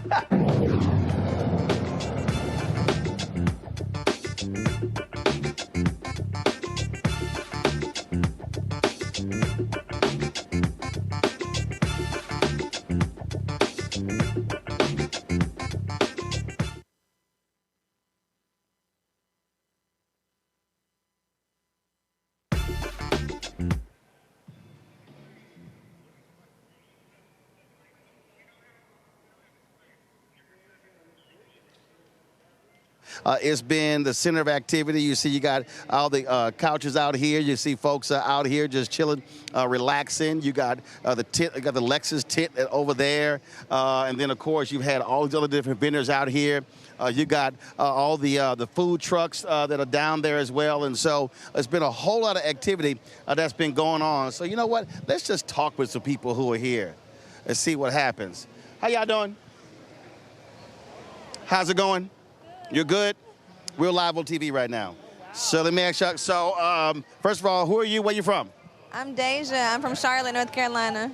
It's been the center of activity. You see, you got all the couches out here. You see folks out here just chilling, relaxing. You got the tent, you got the Lexus tent over there, and then of course you've had all these other different vendors out here. You got all the food trucks that are down there as well, and so it's been a whole lot of activity that's been going on. So you know what? Let's just talk with some people who are here and see what happens. How y'all doing? How's it going? You're good? We're live on TV right now. So let me ask you, so first of all, who are you? Where you from? I'm Deja. I'm from Charlotte, North Carolina.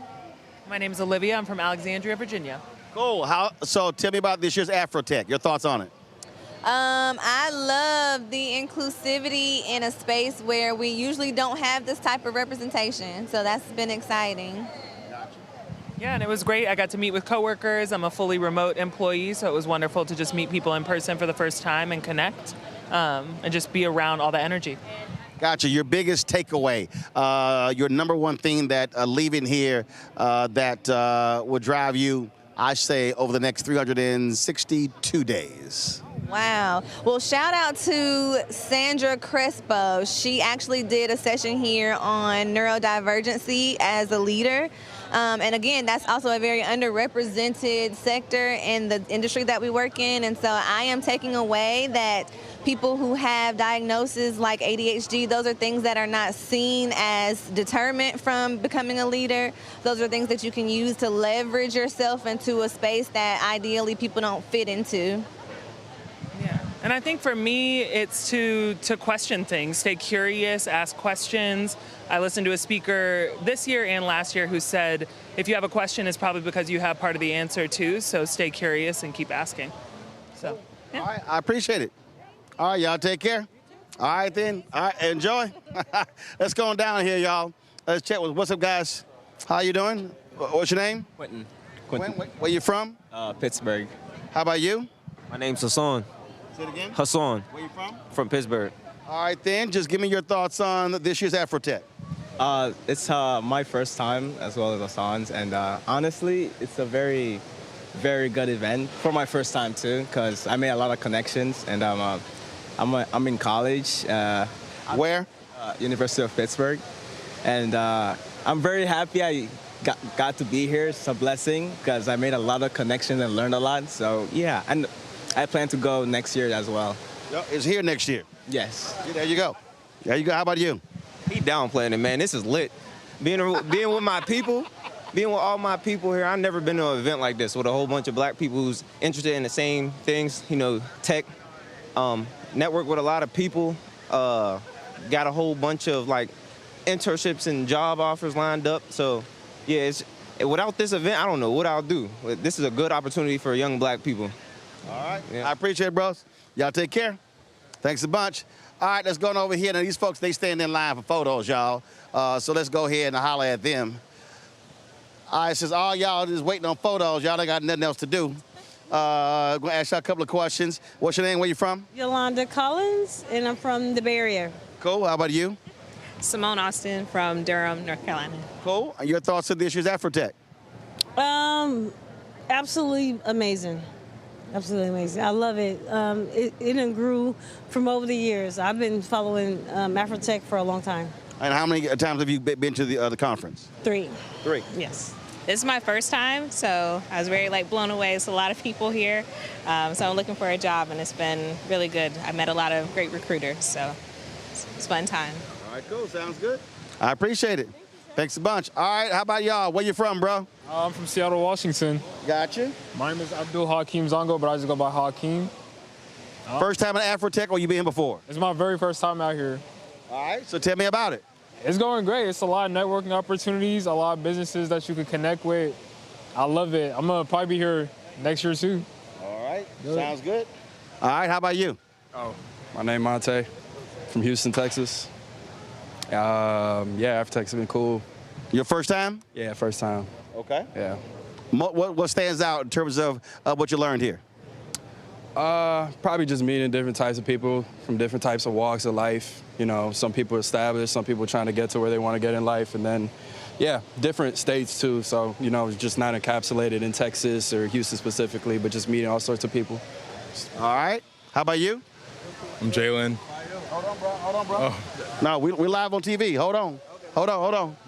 My name is Olivia. I'm from Alexandria, Virginia. Cool. So tell me about this year's AfroTech. Your thoughts on it? I love the inclusivity in a space where we usually don't have this type of representation. So that's been exciting. Yeah, and it was great. I got to meet with coworkers. I'm a fully remote employee, so it was wonderful to just meet people in person for the first time and connect and just be around all the energy. Gotcha. Your biggest takeaway, your number one thing that leaving here that will drive you, I say, over the next 362 days. Wow. Well, shout out to Sandra Crespo. She actually did a session here on neurodivergency as a leader. And again, that's also a very underrepresented sector in the industry that we work in. And so I am taking away that people who have diagnoses like ADHD, those are things that are not seen as deterrent from becoming a leader. Those are things that you can use to leverage yourself into a space that ideally people don't fit into. And I think for me, it's to question things, stay curious, ask questions. I listened to a speaker this year and last year who said, if you have a question, it's probably because you have part of the answer too, so stay curious and keep asking. So, yeah. All right, I appreciate it. All right, y'all take care. All right, then. All right, enjoy. Let's go on down here, y'all. Let's check with, what's up, guys? How you doing? What's your name? Quentin. Where you from? Pittsburgh. How about you? My name's Hassan. Say it again. Hassan. Where you from? From Pittsburgh. All right, then. Just give me your thoughts on this year's AfroTech. It's my first time as well as Hassan's, and honestly, it's a very, very good event for my first time too, because I made a lot of connections, and I'm in college. Where? University of Pittsburgh, and I'm very happy I got to be here. It's a blessing because I made a lot of connections and learned a lot. So yeah, and I plan to go next year as well. It's here next year. Yes. Yeah, there you go. There you go. How about you? He downplaying it, man. This is lit. Being with my people, being with all my people here. I've never been to an event like this with a whole bunch of black people who's interested in the same things, you know, tech. Network with a lot of people. Got a whole bunch of like internships and job offers lined up. So yeah, without this event, I don't know what I'll do. This is a good opportunity for young black people. All right. Yeah. I appreciate it, bros. Y'all take care. Thanks a bunch. All right, let's go on over here. Now, these folks, they stand in line for photos, y'all. So let's go ahead and holler at them. All right, since all y'all just waiting on photos, y'all ain't got nothing else to do. I'm going to ask y'all a couple of questions. What's your name? Where you from? Yolanda Collins, and I'm from the Bay Area. Cool. How about you? Simone Austin from Durham, North Carolina. Cool. And your thoughts on this year's AfroTech? Absolutely amazing. Absolutely amazing. I love it. It grew from over the years. I've been following AfroTech for a long time. And how many times have you been to the conference? 3. 3. Yes. This is my first time, so I was very blown away. It's a lot of people here, so I'm looking for a job, and it's been really good. I met a lot of great recruiters, so it's a fun time. All right, cool. Sounds good. I appreciate it. Thanks a bunch. All right, how about y'all? Where you from, bro? I'm from Seattle, Washington. Gotcha. My name is Abdul Hakeem Zongo, but I just go by Hakeem. First time at AfroTech, or you been here before? It's my very first time out here. All right, so tell me about it. It's going great. It's a lot of networking opportunities, a lot of businesses that you can connect with. I love it. I'm going to probably be here next year, too. All right. Sounds good. All right, how about you? Oh, my name is Monte from Houston, Texas. Yeah, AfroTech's been cool. Your first time? Yeah, first time. Okay. Yeah. What stands out in terms of what you learned here? Probably just meeting different types of people from different types of walks of life. You know, some people established, some people trying to get to where they want to get in life, and then, yeah, different states too. So, you know, just not encapsulated in Texas or Houston specifically, but just meeting all sorts of people. All right. How about you? I'm Jalen. Hold on, bro. Oh. No, we're live on TV. Hold on.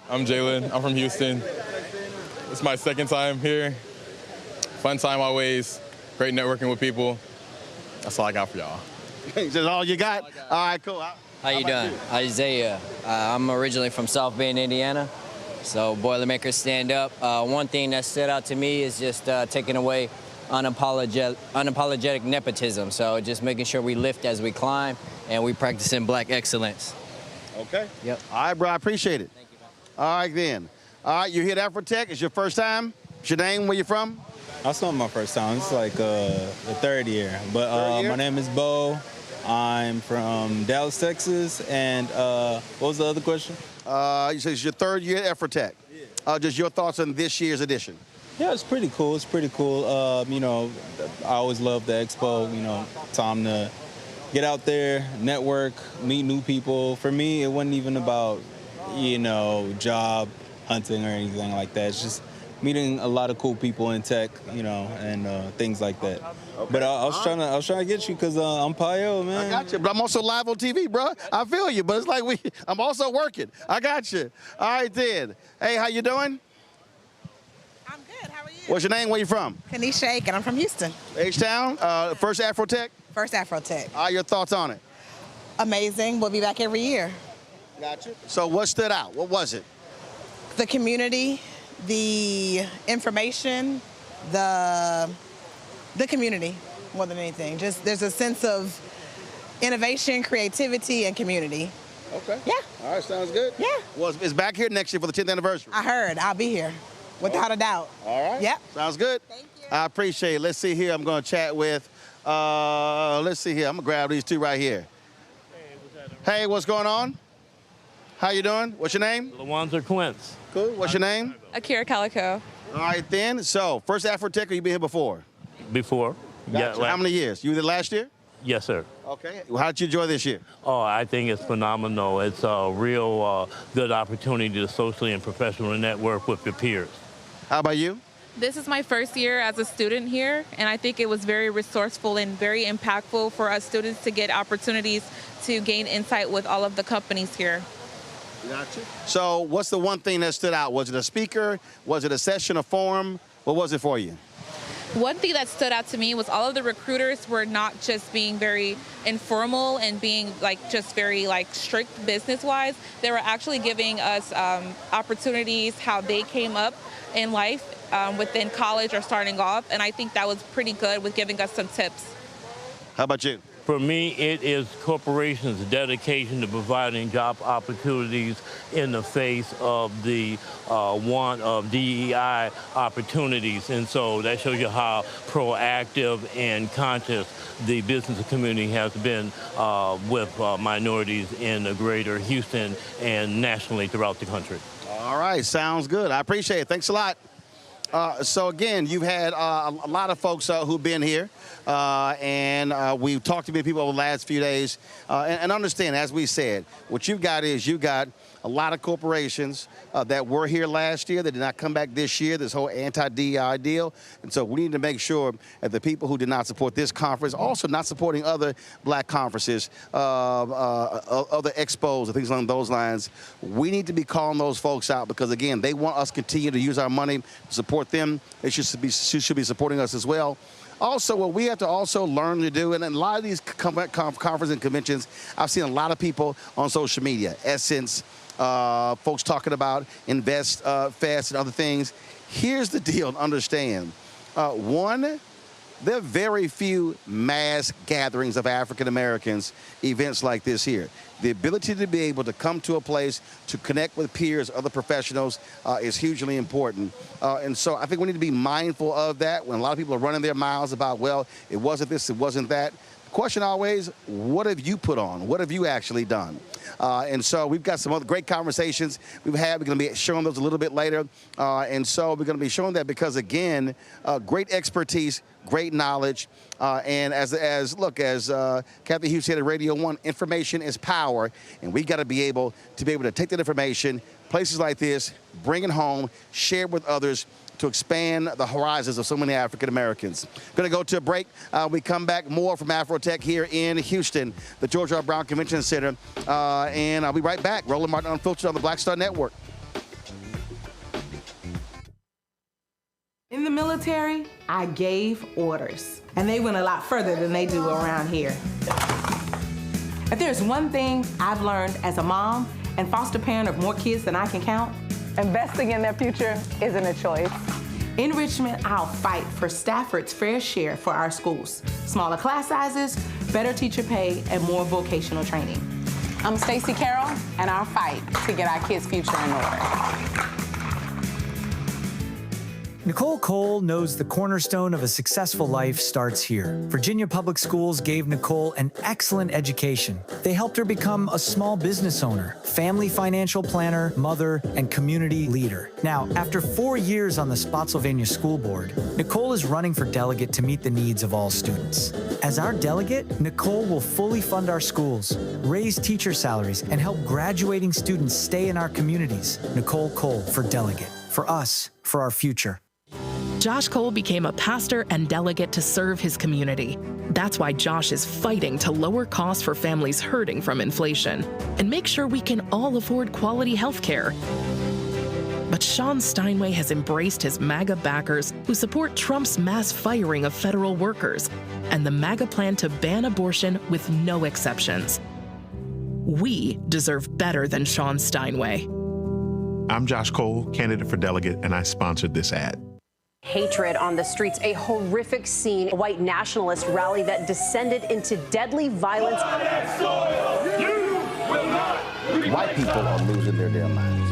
I'm Jalen. I'm from Houston. It's my second time here. Fun time always. Great networking with people. That's all I got for y'all. That's all you got? All right, cool. How you doing? Isaiah. I'm originally from South Bend, Indiana. So Boilermakers stand up. One thing that stood out to me is just taking away unapologetic nepotism. So just making sure we lift as we climb and we practicing black excellence. Okay. Yep. All right, bro. I appreciate it. Thank you, man. All right, then. All right, you're here at AfroTech. It's your first time? What's your name? Where you from? That's not my first time. It's like the third year. But Third year? My name is Bo. I'm from Dallas, Texas. And what was the other question? You said it's your third year at AfroTech. Yeah. Just your thoughts on this year's edition. Yeah, it's pretty cool. It's pretty cool. You know, I always love the expo. You know, time to get out there, network, meet new people. For me, it wasn't even about, you know, job hunting or anything like that. It's just meeting a lot of cool people in tech, you know, and things like that. Okay. But I was trying to get you because I'm Payo, man. I got you, but I'm also live on TV, bro. I feel you, but it's like I'm also working. I got you. All right, then. Hey, how you doing? I'm good. How are you? What's your name? Where you from? Kanisha Aiken. I'm from Houston. H-Town. First AfroTech? First AfroTech. Your thoughts on it? Amazing. We'll be back every year. Got you. So what stood out? What was it? The community, the information, the community more than anything. Just there's a sense of innovation, creativity, and community. Okay. Yeah. All right, sounds good. Yeah. Well, it's back here next year for the 10th anniversary. I heard. I'll be here, without a doubt. All right. Yep. Sounds good. Thank you. I appreciate it. Let's see here. I'm going to chat with, let's see here. I'm going to grab these two right here. Hey, what's going on? How you doing? What's your name? Lawanza Quince. Cool. What's your name? Akira Calico. All right, then. So, first AfroTech, or you been here before? Before. Gotcha. Yeah. How many years? You were there last year? Yes, sir. Okay. How did you enjoy this year? Oh, I think it's phenomenal. It's a real good opportunity to socially and professionally network with your peers. How about you? This is my first year as a student here, and I think it was very resourceful and very impactful for us students to get opportunities to gain insight with all of the companies here. Gotcha. So what's the one thing that stood out? Was it a speaker? Was it a session, a forum? What was it for you? One thing that stood out to me was all of the recruiters were not just being very informal and being just very strict business-wise. They were actually giving us opportunities, how they came up in life within college or starting off, and I think that was pretty good with giving us some tips. How about you? For me, it is corporations' dedication to providing job opportunities in the face of the want of DEI opportunities. And so that shows you how proactive and conscious the business community has been with minorities in the greater Houston and nationally throughout the country. All right, sounds good. I appreciate it. Thanks a lot. So again, you've had a lot of folks who've been here, and we've talked to many people over the last few days. And understand, as we said, what you've got is you've got a lot of corporations that were here last year that did not come back this year, this whole anti-DEI deal. And so we need to make sure that the people who did not support this conference, also not supporting other black conferences, other expos and things along those lines, we need to be calling those folks out because, again, they want us to continue to use our money to support them. They should be supporting us as well. Also, what we have to also learn to do, and a lot of these conferences and conventions, I've seen a lot of people on social media, Essence, folks talking about Invest Fest and other things. Here's the deal, understand. One, there are very few mass gatherings of African Americans, events like this here. The ability to be able to come to a place to connect with peers, other professionals, is hugely important. And so I think we need to be mindful of that when a lot of people are running their mouths about, well, it wasn't this, it wasn't that. The question always, what have you put on? What have you actually done? And so we've got some other great conversations we've had. We're going to be showing those a little bit later. And so we're going to be showing that because, again, great expertise, great knowledge. And as Kathy Hughes said at Radio 1, information is power. And we've got to be able to take that information, places like this, bring it home, share it with others, to expand the horizons of so many African Americans. Going to go to a break. We come back more from AfroTech here in Houston, the George R. Brown Convention Center. And I'll be right back. Roland Martin Unfiltered on the Black Star Network. In the military, I gave orders, and they went a lot further than they do around here. If there's one thing I've learned as a mom and foster parent of more kids than I can count, investing in their future isn't a choice. In Richmond, I'll fight for Stafford's fair share for our schools. Smaller class sizes, better teacher pay, and more vocational training. I'm Stacey Carroll, and I'll fight to get our kids' future in order. Nicole Cole knows the cornerstone of a successful life starts here. Virginia Public Schools gave Nicole an excellent education. They helped her become a small business owner, family financial planner, mother, and community leader. Now, after 4 years on the Spotsylvania School Board, Nicole is running for delegate to meet the needs of all students. As our delegate, Nicole will fully fund our schools, raise teacher salaries, and help graduating students stay in our communities. Nicole Cole for delegate. For us, for our future. Josh Cole became a pastor and delegate to serve his community. That's why Josh is fighting to lower costs for families hurting from inflation and make sure we can all afford quality health care. But Sean Steinway has embraced his MAGA backers who support Trump's mass firing of federal workers and the MAGA plan to ban abortion with no exceptions. We deserve better than Sean Steinway. I'm Josh Cole, candidate for delegate, and I sponsored this ad. Hatred on the streets, a horrific scene, a white nationalist rally that descended into deadly violence. White people are losing their damn minds.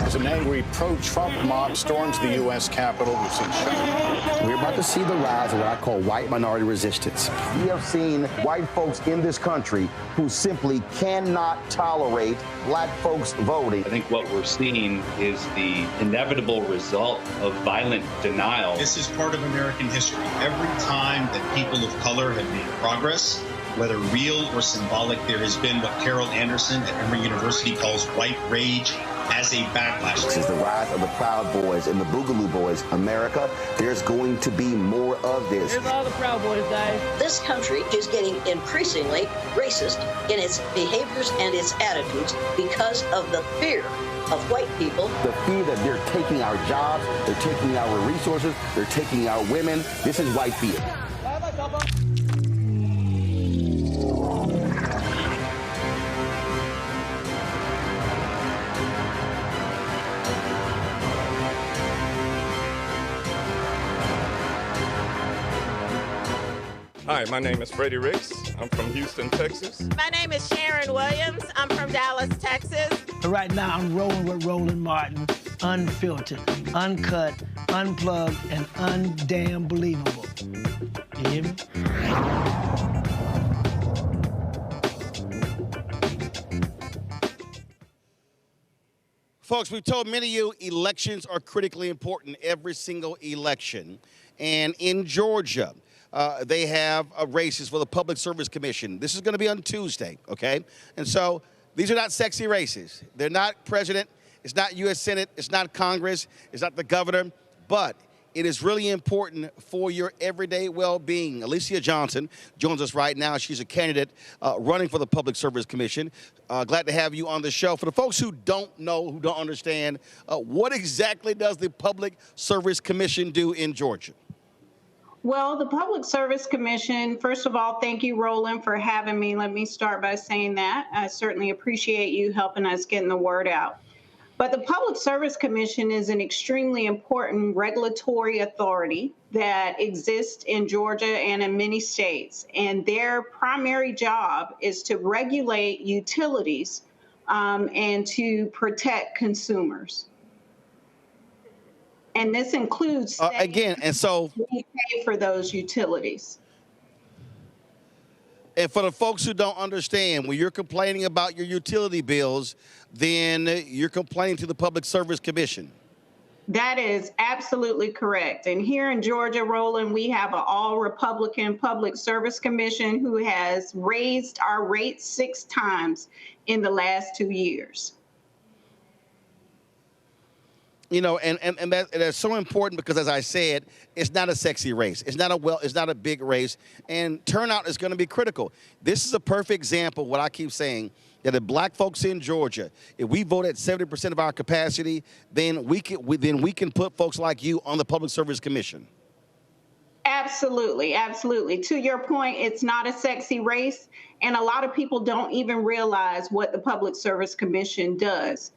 As an angry pro-Trump mob storms the U.S. Capitol, we've seen shutdown. We're about to see the rise of what I call white minority resistance. We have seen white folks in this country who simply cannot tolerate black folks voting. I think what we're seeing is the inevitable result of violent denial. This is part of American history. Every time that people of color have made progress, whether real or symbolic, there has been what Carol Anderson at Emory University calls white rage as a backlash. This is the rise of the Proud Boys and the Boogaloo Boys. America, there's going to be more of this. Here's all the Proud Boys, guys. This country is getting increasingly racist in its behaviors and its attitudes because of the fear of white people. The fear that they're taking our jobs, they're taking our resources, they're taking our women. This is white fear. Hi, my name is Freddie Ricks. I'm from Houston, Texas. My name is Sharon Williams. I'm from Dallas, Texas. Right now, I'm rolling with Roland Martin, unfiltered, uncut, unplugged, and undamn believable. You hear me? Folks, we've told many of you elections are critically important, every single election. And in Georgia, they have races for the Public Service Commission. This is going to be on Tuesday, okay? And so these are not sexy races. They're not president. It's not U.S. Senate. It's not Congress. It's not the governor. But it is really important for your everyday well-being. Alicia Johnson joins us right now. She's a candidate running for the Public Service Commission. Glad to have you on the show. For the folks who don't know, who don't understand, what exactly does the Public Service Commission do in Georgia? Well, the Public Service Commission, first of all, thank you, Roland, for having me. Let me start by saying that. I certainly appreciate you helping us getting the word out. But the Public Service Commission is an extremely important regulatory authority that exists in Georgia and in many states. And their primary job is to regulate utilities and to protect consumers. And this includes again, and so we pay for those utilities. And for the folks who don't understand, when you're complaining about your utility bills, then you're complaining to the Public Service Commission. That is absolutely correct. And here in Georgia, Roland, we have an all-Republican Public Service Commission who has raised our rates 6 times in the last 2 years. You know, and that's so important because, as I said, it's not a sexy race. It's not a big race, and turnout is going to be critical. This is a perfect example of what I keep saying, that if black folks in Georgia, if we vote at 70% of our capacity, then we can put folks like you on the Public Service Commission. Absolutely, absolutely. To your point, it's not a sexy race, and a lot of people don't even realize what the Public Service Commission does.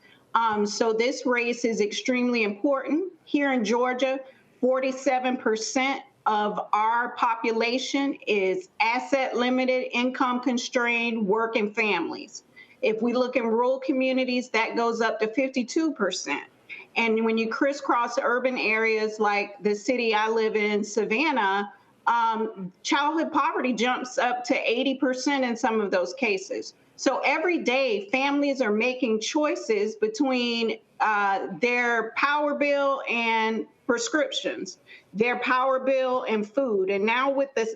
So this race is extremely important. Here in Georgia, 47% of our population is asset limited, income constrained, working families. If we look in rural communities, that goes up to 52%. And when you crisscross urban areas like the city I live in, Savannah, childhood poverty jumps up to 80% in some of those cases. So every day, families are making choices between their power bill and prescriptions, their power bill and food. And now with the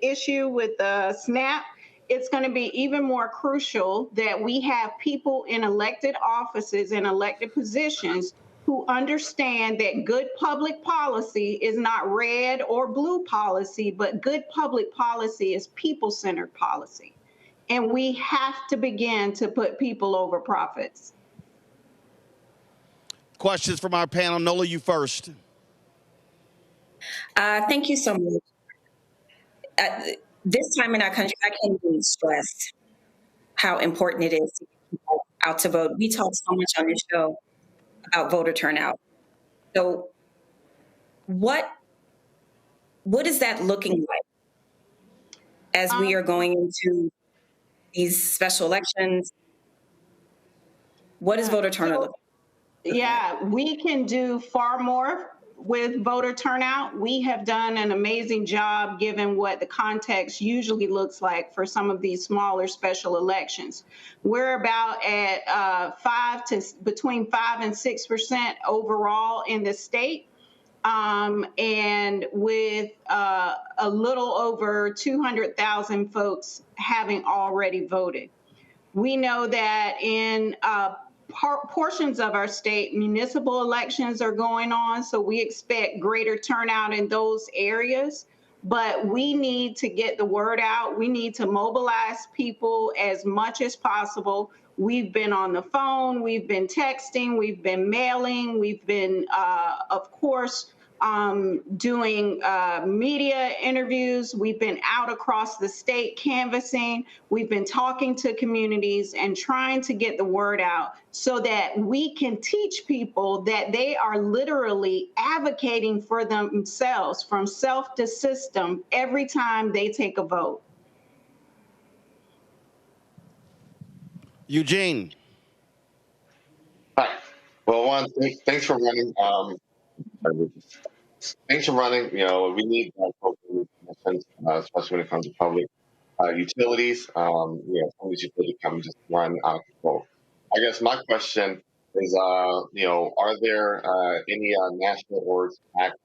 issue with SNAP, it's going to be even more crucial that we have people in elected offices and elected positions who understand that good public policy is not red or blue policy, but good public policy is people-centered policy. And we have to begin to put people over profits. Questions from our panel. Nola, you first. Thank you so much. This time in our country, I can't even stress how important it is to get people out to vote. We talk so much on this show about voter turnout. So what is that looking like as we are going into these special elections? What does voter turnout look like? Yeah, we can do far more with voter turnout. We have done an amazing job given what the context usually looks like for some of these smaller special elections. We're about at between 5 and 6% overall in the state. And with a little over 200,000 folks having already voted. We know that in portions of our state, municipal elections are going on, so we expect greater turnout in those areas. But we need to get the word out. We need to mobilize people as much as possible. We've been on the phone, we've been texting, we've been mailing, we've been, of course, doing media interviews. We've been out across the state canvassing. We've been talking to communities and trying to get the word out so that we can teach people that they are literally advocating for themselves from self to system every time they take a vote. Eugene. Hi. Well, one, thanks for running. Thanks for running. You know, we need folks in these positions, especially when it comes to public utilities. You know, some of these utilities come just run out of control. I guess my question is, you know, are there any national orgs act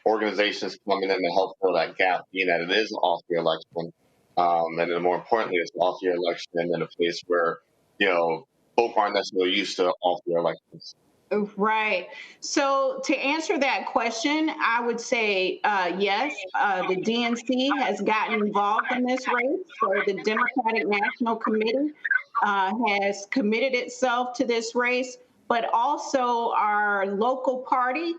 organizations coming in to help fill that gap, being that it is an off-year election, and then more importantly, it's an off-year election in a place where, you know, folk aren't necessarily used to off-year elections. Right. So to answer that question, I would say yes. The DNC has gotten involved in this race. So the Democratic National Committee has committed itself to this race, but also our local party,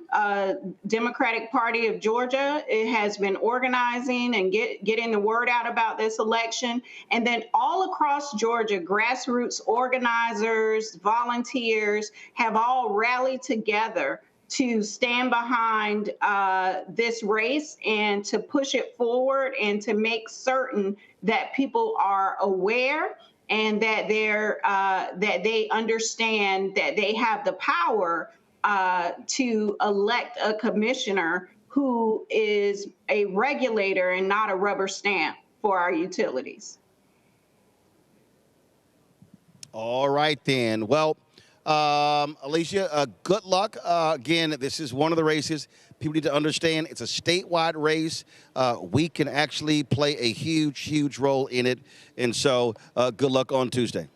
Democratic Party of Georgia, it has been organizing and getting the word out about this election. And then all across Georgia, grassroots organizers, volunteers have all rallied together to stand behind this race and to push it forward and to make certain that people are aware and that they understand that they have the power to elect a commissioner who is a regulator and not a rubber stamp for our utilities. All right, then. Well, Alicia, good luck. Again, this is one of the races. People need to understand it's a statewide race. We can actually play a huge, huge role in it. And so good luck on Tuesday.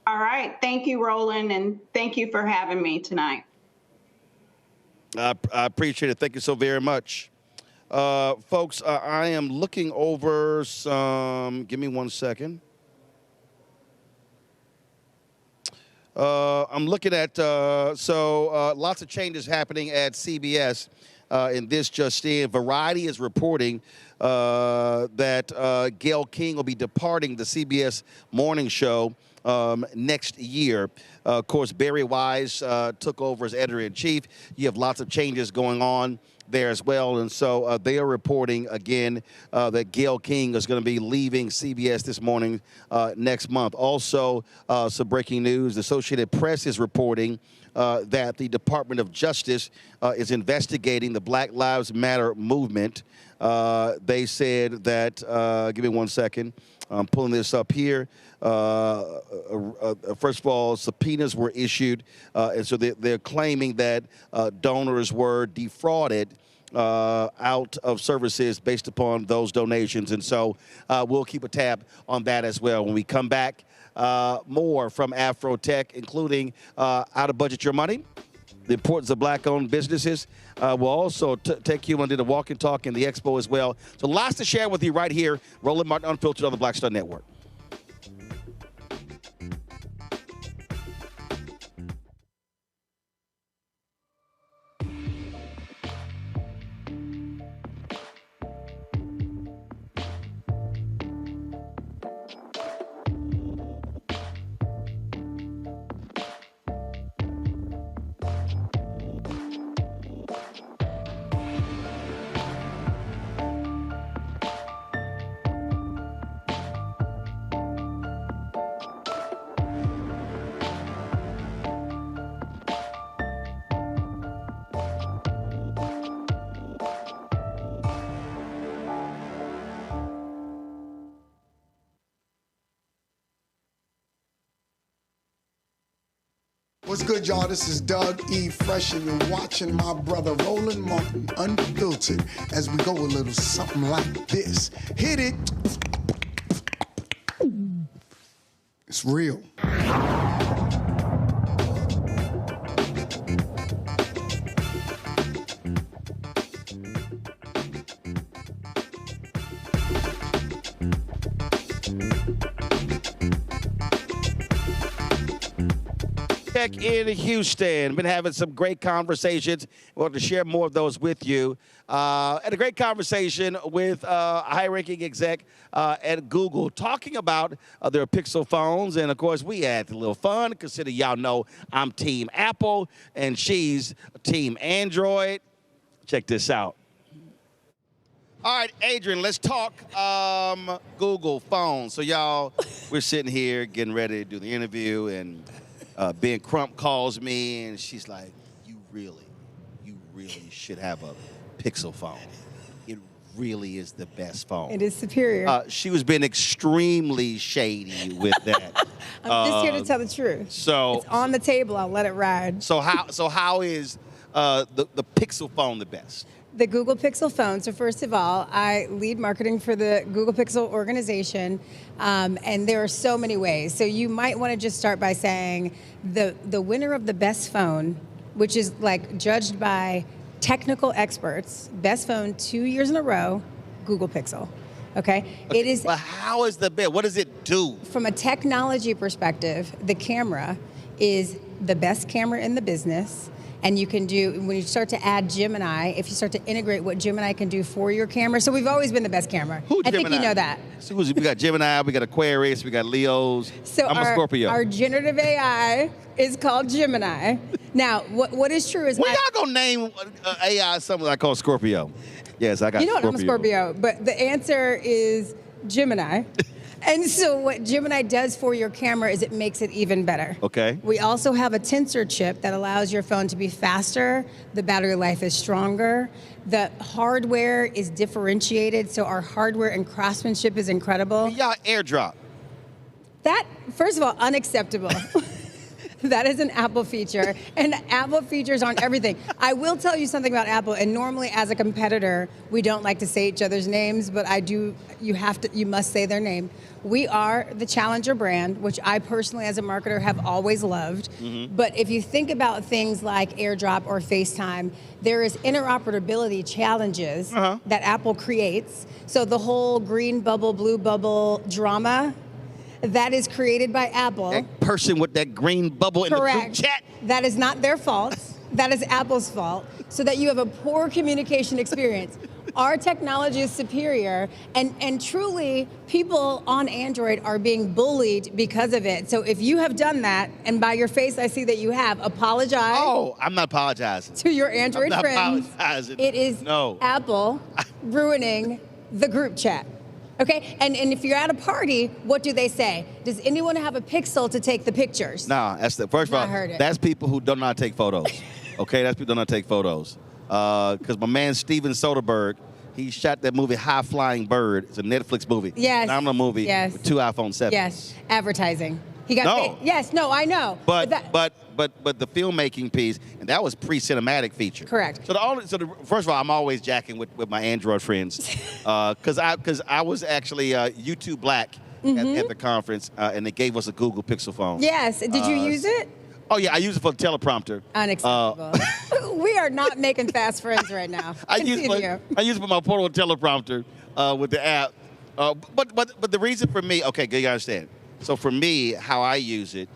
All right. Thank you, Roland, and thank you for having me tonight. I appreciate it. Thank you so very much. Folks, I am looking over some, give me 1 second. I'm looking at, lots of changes happening at CBS in this just in. Variety is reporting that Gayle King will be departing the CBS morning show next year. Of course, Barry Wise took over as editor-in-chief. You have lots of changes going on there as well. And so they are reporting again that Gayle King is going to be leaving CBS this morning next month. Also, some breaking news. The Associated Press is reporting that the Department of Justice is investigating the Black Lives Matter movement. They said that, give me 1 second. I'm pulling this up here. First of all, subpoenas were issued, and so they're claiming that donors were defrauded out of services based upon those donations. And so we'll keep a tab on that as well. When we come back, more from AfroTech, including how to budget your money, the importance of Black-owned businesses. We'll also take you into the walk and talk and the expo as well. So lots to share with you right here. Roland Martin Unfiltered on the Black Star Network. What's good, y'all? This is Doug E. Fresh, and you're watching my brother Roland Martin Unfiltered as we go a little something like this. Hit it. It's real. Tech in Houston. Been having some great conversations. We want to share more of those with you. And a great conversation with a high-ranking exec at Google talking about their Pixel phones. And, of course, we had a little fun. Consider y'all know I'm Team Apple, and she's Team Android. Check this out. All right, Adrian, let's talk Google phones. So, y'all, we're sitting here getting ready to do the interview, and Ben Crump calls me, and she's like, you really should have a Pixel phone. It really is the best phone. It is superior. She was being extremely shady with that. I'm just here to tell the truth. So it's on the table. I'll let it ride. So how is the Pixel phone the best? The Google Pixel phone. So first of all, I lead marketing for the Google Pixel organization, and there are so many ways. So you might want to just start by saying the winner of the best phone, which is like judged by technical experts, best phone 2 years in a row, Google Pixel. Okay? It is. Well, how is the best? What does it do? From a technology perspective, the camera is the best camera in the business. And you can do, when you start to add Gemini, if you start to integrate what Gemini can do for your camera. So we've always been the best camera. Who's I Gemini? think you know that. So we got Gemini, we got Aquarius, we got Leos. So I'm a Scorpio. Our generative AI is called Gemini. Now, what is true is y'all gonna name AI something I call Scorpio? Yes, I got You know Scorpio. what, I'm a Scorpio, but the answer is Gemini. And so what Gemini does for your camera is it makes it even better. Okay. We also have a tensor chip that allows your phone to be faster. The battery life is stronger. The hardware is differentiated, so our hardware and craftsmanship is incredible. Y'all AirDrop. That, first of all, unacceptable. That is an Apple feature, and Apple features aren't everything. I will tell you something about Apple, and normally as a competitor, we don't like to say each other's names, but I do, you must say their name. We are the challenger brand, which I personally as a marketer have always loved. Mm-hmm. But if you think about things like AirDrop or FaceTime, there is interoperability challenges that Apple creates. So the whole green bubble, blue bubble drama, that is created by Apple. That person with that green bubble in the group chat. That is not their fault. That is Apple's fault. So that you have a poor communication experience. Our technology is superior, and truly, people on Android are being bullied because of it. So if you have done that, and by your face I see that you have, apologize. Oh, I'm not apologizing. To your Android I'm not friends. Apologizing. It is Apple ruining the group chat. Okay, and if you're at a party, what do they say? Does anyone have a Pixel to take the pictures? Nah, that's the first of all. That's people who don't know how to take photos. Okay, that's people who don't know how to take photos. Because my man Steven Soderbergh, he shot that movie High Flying Bird. It's a Netflix movie. Yes. Phenomenal movie. Yes. With 2 iPhone 7s. Yes. Advertising. He got yes. No, I know. But the filmmaking piece, and that was pre-cinematic feature. Correct. So first of all, I'm always jacking with my Android friends, because I was actually YouTube Black at the conference, and they gave us a Google Pixel phone. Yes. Did you use it? Oh yeah, I use it for the teleprompter. Unacceptable. We are not making fast friends right now. I use it for my portable teleprompter with the app. But the reason for me, okay, you understand. So for me, how I use it,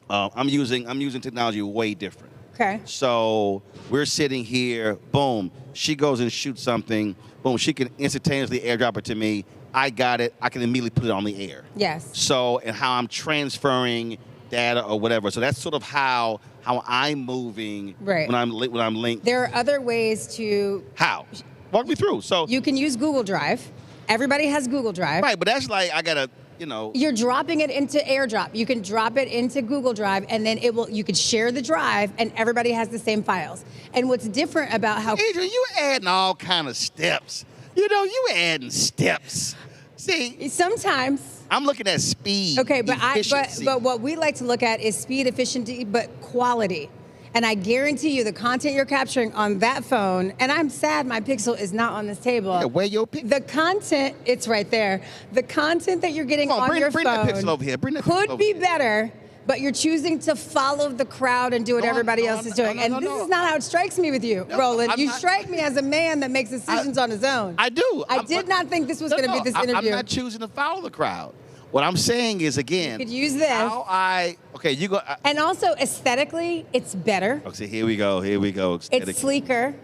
I'm using technology way different. Okay. So we're sitting here, boom, she goes and shoots something, boom, she can instantaneously airdrop it to me. I got it, I can immediately put it on the air. Yes. So, and how I'm transferring data or whatever. So that's sort of how I'm moving when I'm linked. There are other ways to. How? Walk me through. So you can use Google Drive. Everybody has Google Drive. Right, but that's like I gotta. You're dropping it into AirDrop. You can drop it into Google Drive, and then you could share the drive, and everybody has the same files. And what's different about how Adrian, you adding all kind of steps. You adding steps. See, sometimes I'm looking at speed. Okay, but efficiency. but what we like to look at is speed, efficiency, but quality. And I guarantee you the content you're capturing on that phone, and I'm sad my Pixel is not on this table. Yeah, where your Pixel? The content, it's right there. The content that you're getting on your bring phone that Pixel over here. Bring that could Pixel be over here. better, but you're choosing to follow the crowd and do what everybody else is doing. And this is not how it strikes me with you, Roland. You strike me as a man that makes decisions on his own. I do. I did not think this was going to be this interview. I'm not choosing to follow the crowd. What I'm saying is, again, You could use this. Okay, you go. And also, aesthetically, it's better. Okay, here we go. It's sleeker.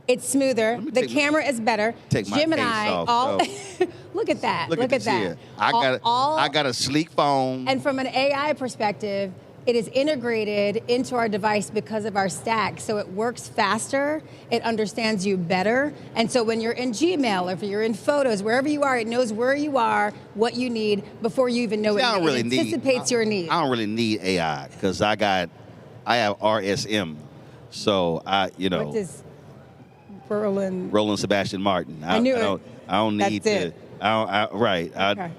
It's smoother. The camera is better. Take my Jim and case I off, all so. look at that. Look at that. here. I got a sleek phone. And from an AI perspective, it is integrated into our device because of our stack. So it works faster, it understands you better. And so when you're in Gmail, or if you're in Photos, wherever you are, it knows where you are, what you need, before you even know it. It anticipates your needs. I don't really need AI because I have RSM. So What does Roland Sebastian Martin. I knew it. I don't need That's to. it. Right. Okay.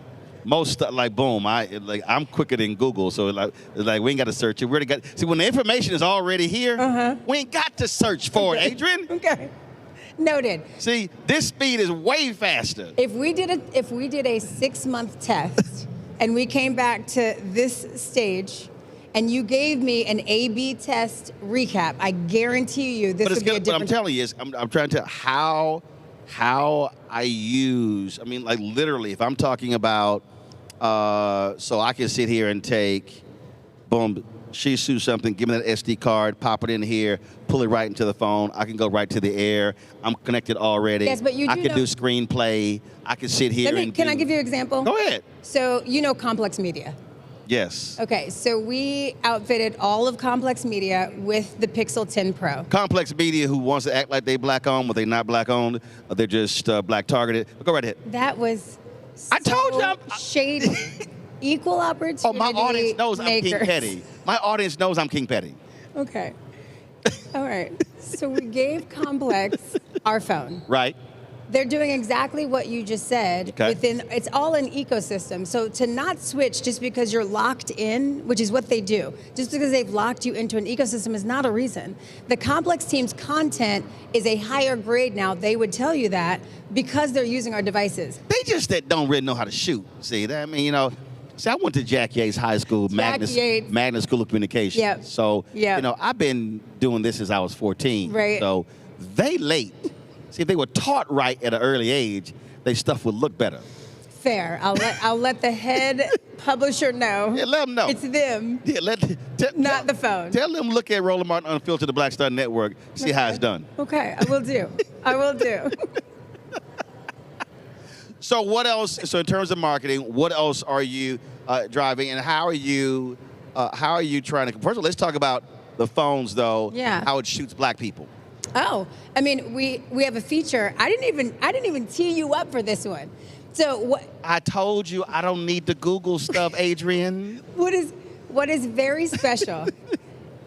Most stuff, like boom, I'm quicker than Google, so it's like we ain't got to search it. We already got. See, when the information is already here, we ain't got to search for it, Adrian. Okay. Noted. See, this speed is way faster. If we did a 6-month test and we came back to this stage and you gave me an A/B test recap, I guarantee you this would be a different. What I'm telling you is, I'm trying to tell how I use. I mean, like literally, if I'm talking about, so I can sit here and take, boom, she shoots something, give me that SD card, pop it in here, pull it right into the phone. I can go right to the air. I'm connected already. Yes, but you do I can do screenplay. I can sit here Can I give you an example? Go ahead. So you know Complex Media. Yes. Okay, so we outfitted all of Complex Media with the Pixel 10 Pro. Complex Media, who wants to act like they black owned, but they're not black owned. They're just black targeted. But go right ahead. That was I told you. Shady. Equal opportunity. Oh, my audience knows I'm King Petty. My audience knows I'm King Petty. Okay. All right. So we gave Complex our phone. Right. They're doing exactly what you just said. Okay. It's all an ecosystem. So to not switch just because you're locked in, which is what they do, just because they've locked you into an ecosystem is not a reason. The Complex team's content is a higher grade now. They would tell you that because they're using our devices. They just don't really know how to shoot. See, that, I mean, you know, I went to Jack Yates High School, Magna School of Communication. Yep. So, you know, I've been doing this since I was 14. Right. So they late. See, if they were taught right at an early age, their stuff would look better. Fair. I'll let the head publisher know. Yeah, let them know. It's them. Yeah, not the phone. Tell them look at Roland Martin Unfiltered, the Black Star Network, see how it's done. Okay, I will do. I will do. So what else? So in terms of marketing, what else are you driving, and how are you trying to? First of all, let's talk about the phones, though. Yeah. How it shoots black people. Oh, I mean, we have a feature. I didn't even tee you up for this one. So what? I told you I don't need the Google stuff, Adrian. What is very special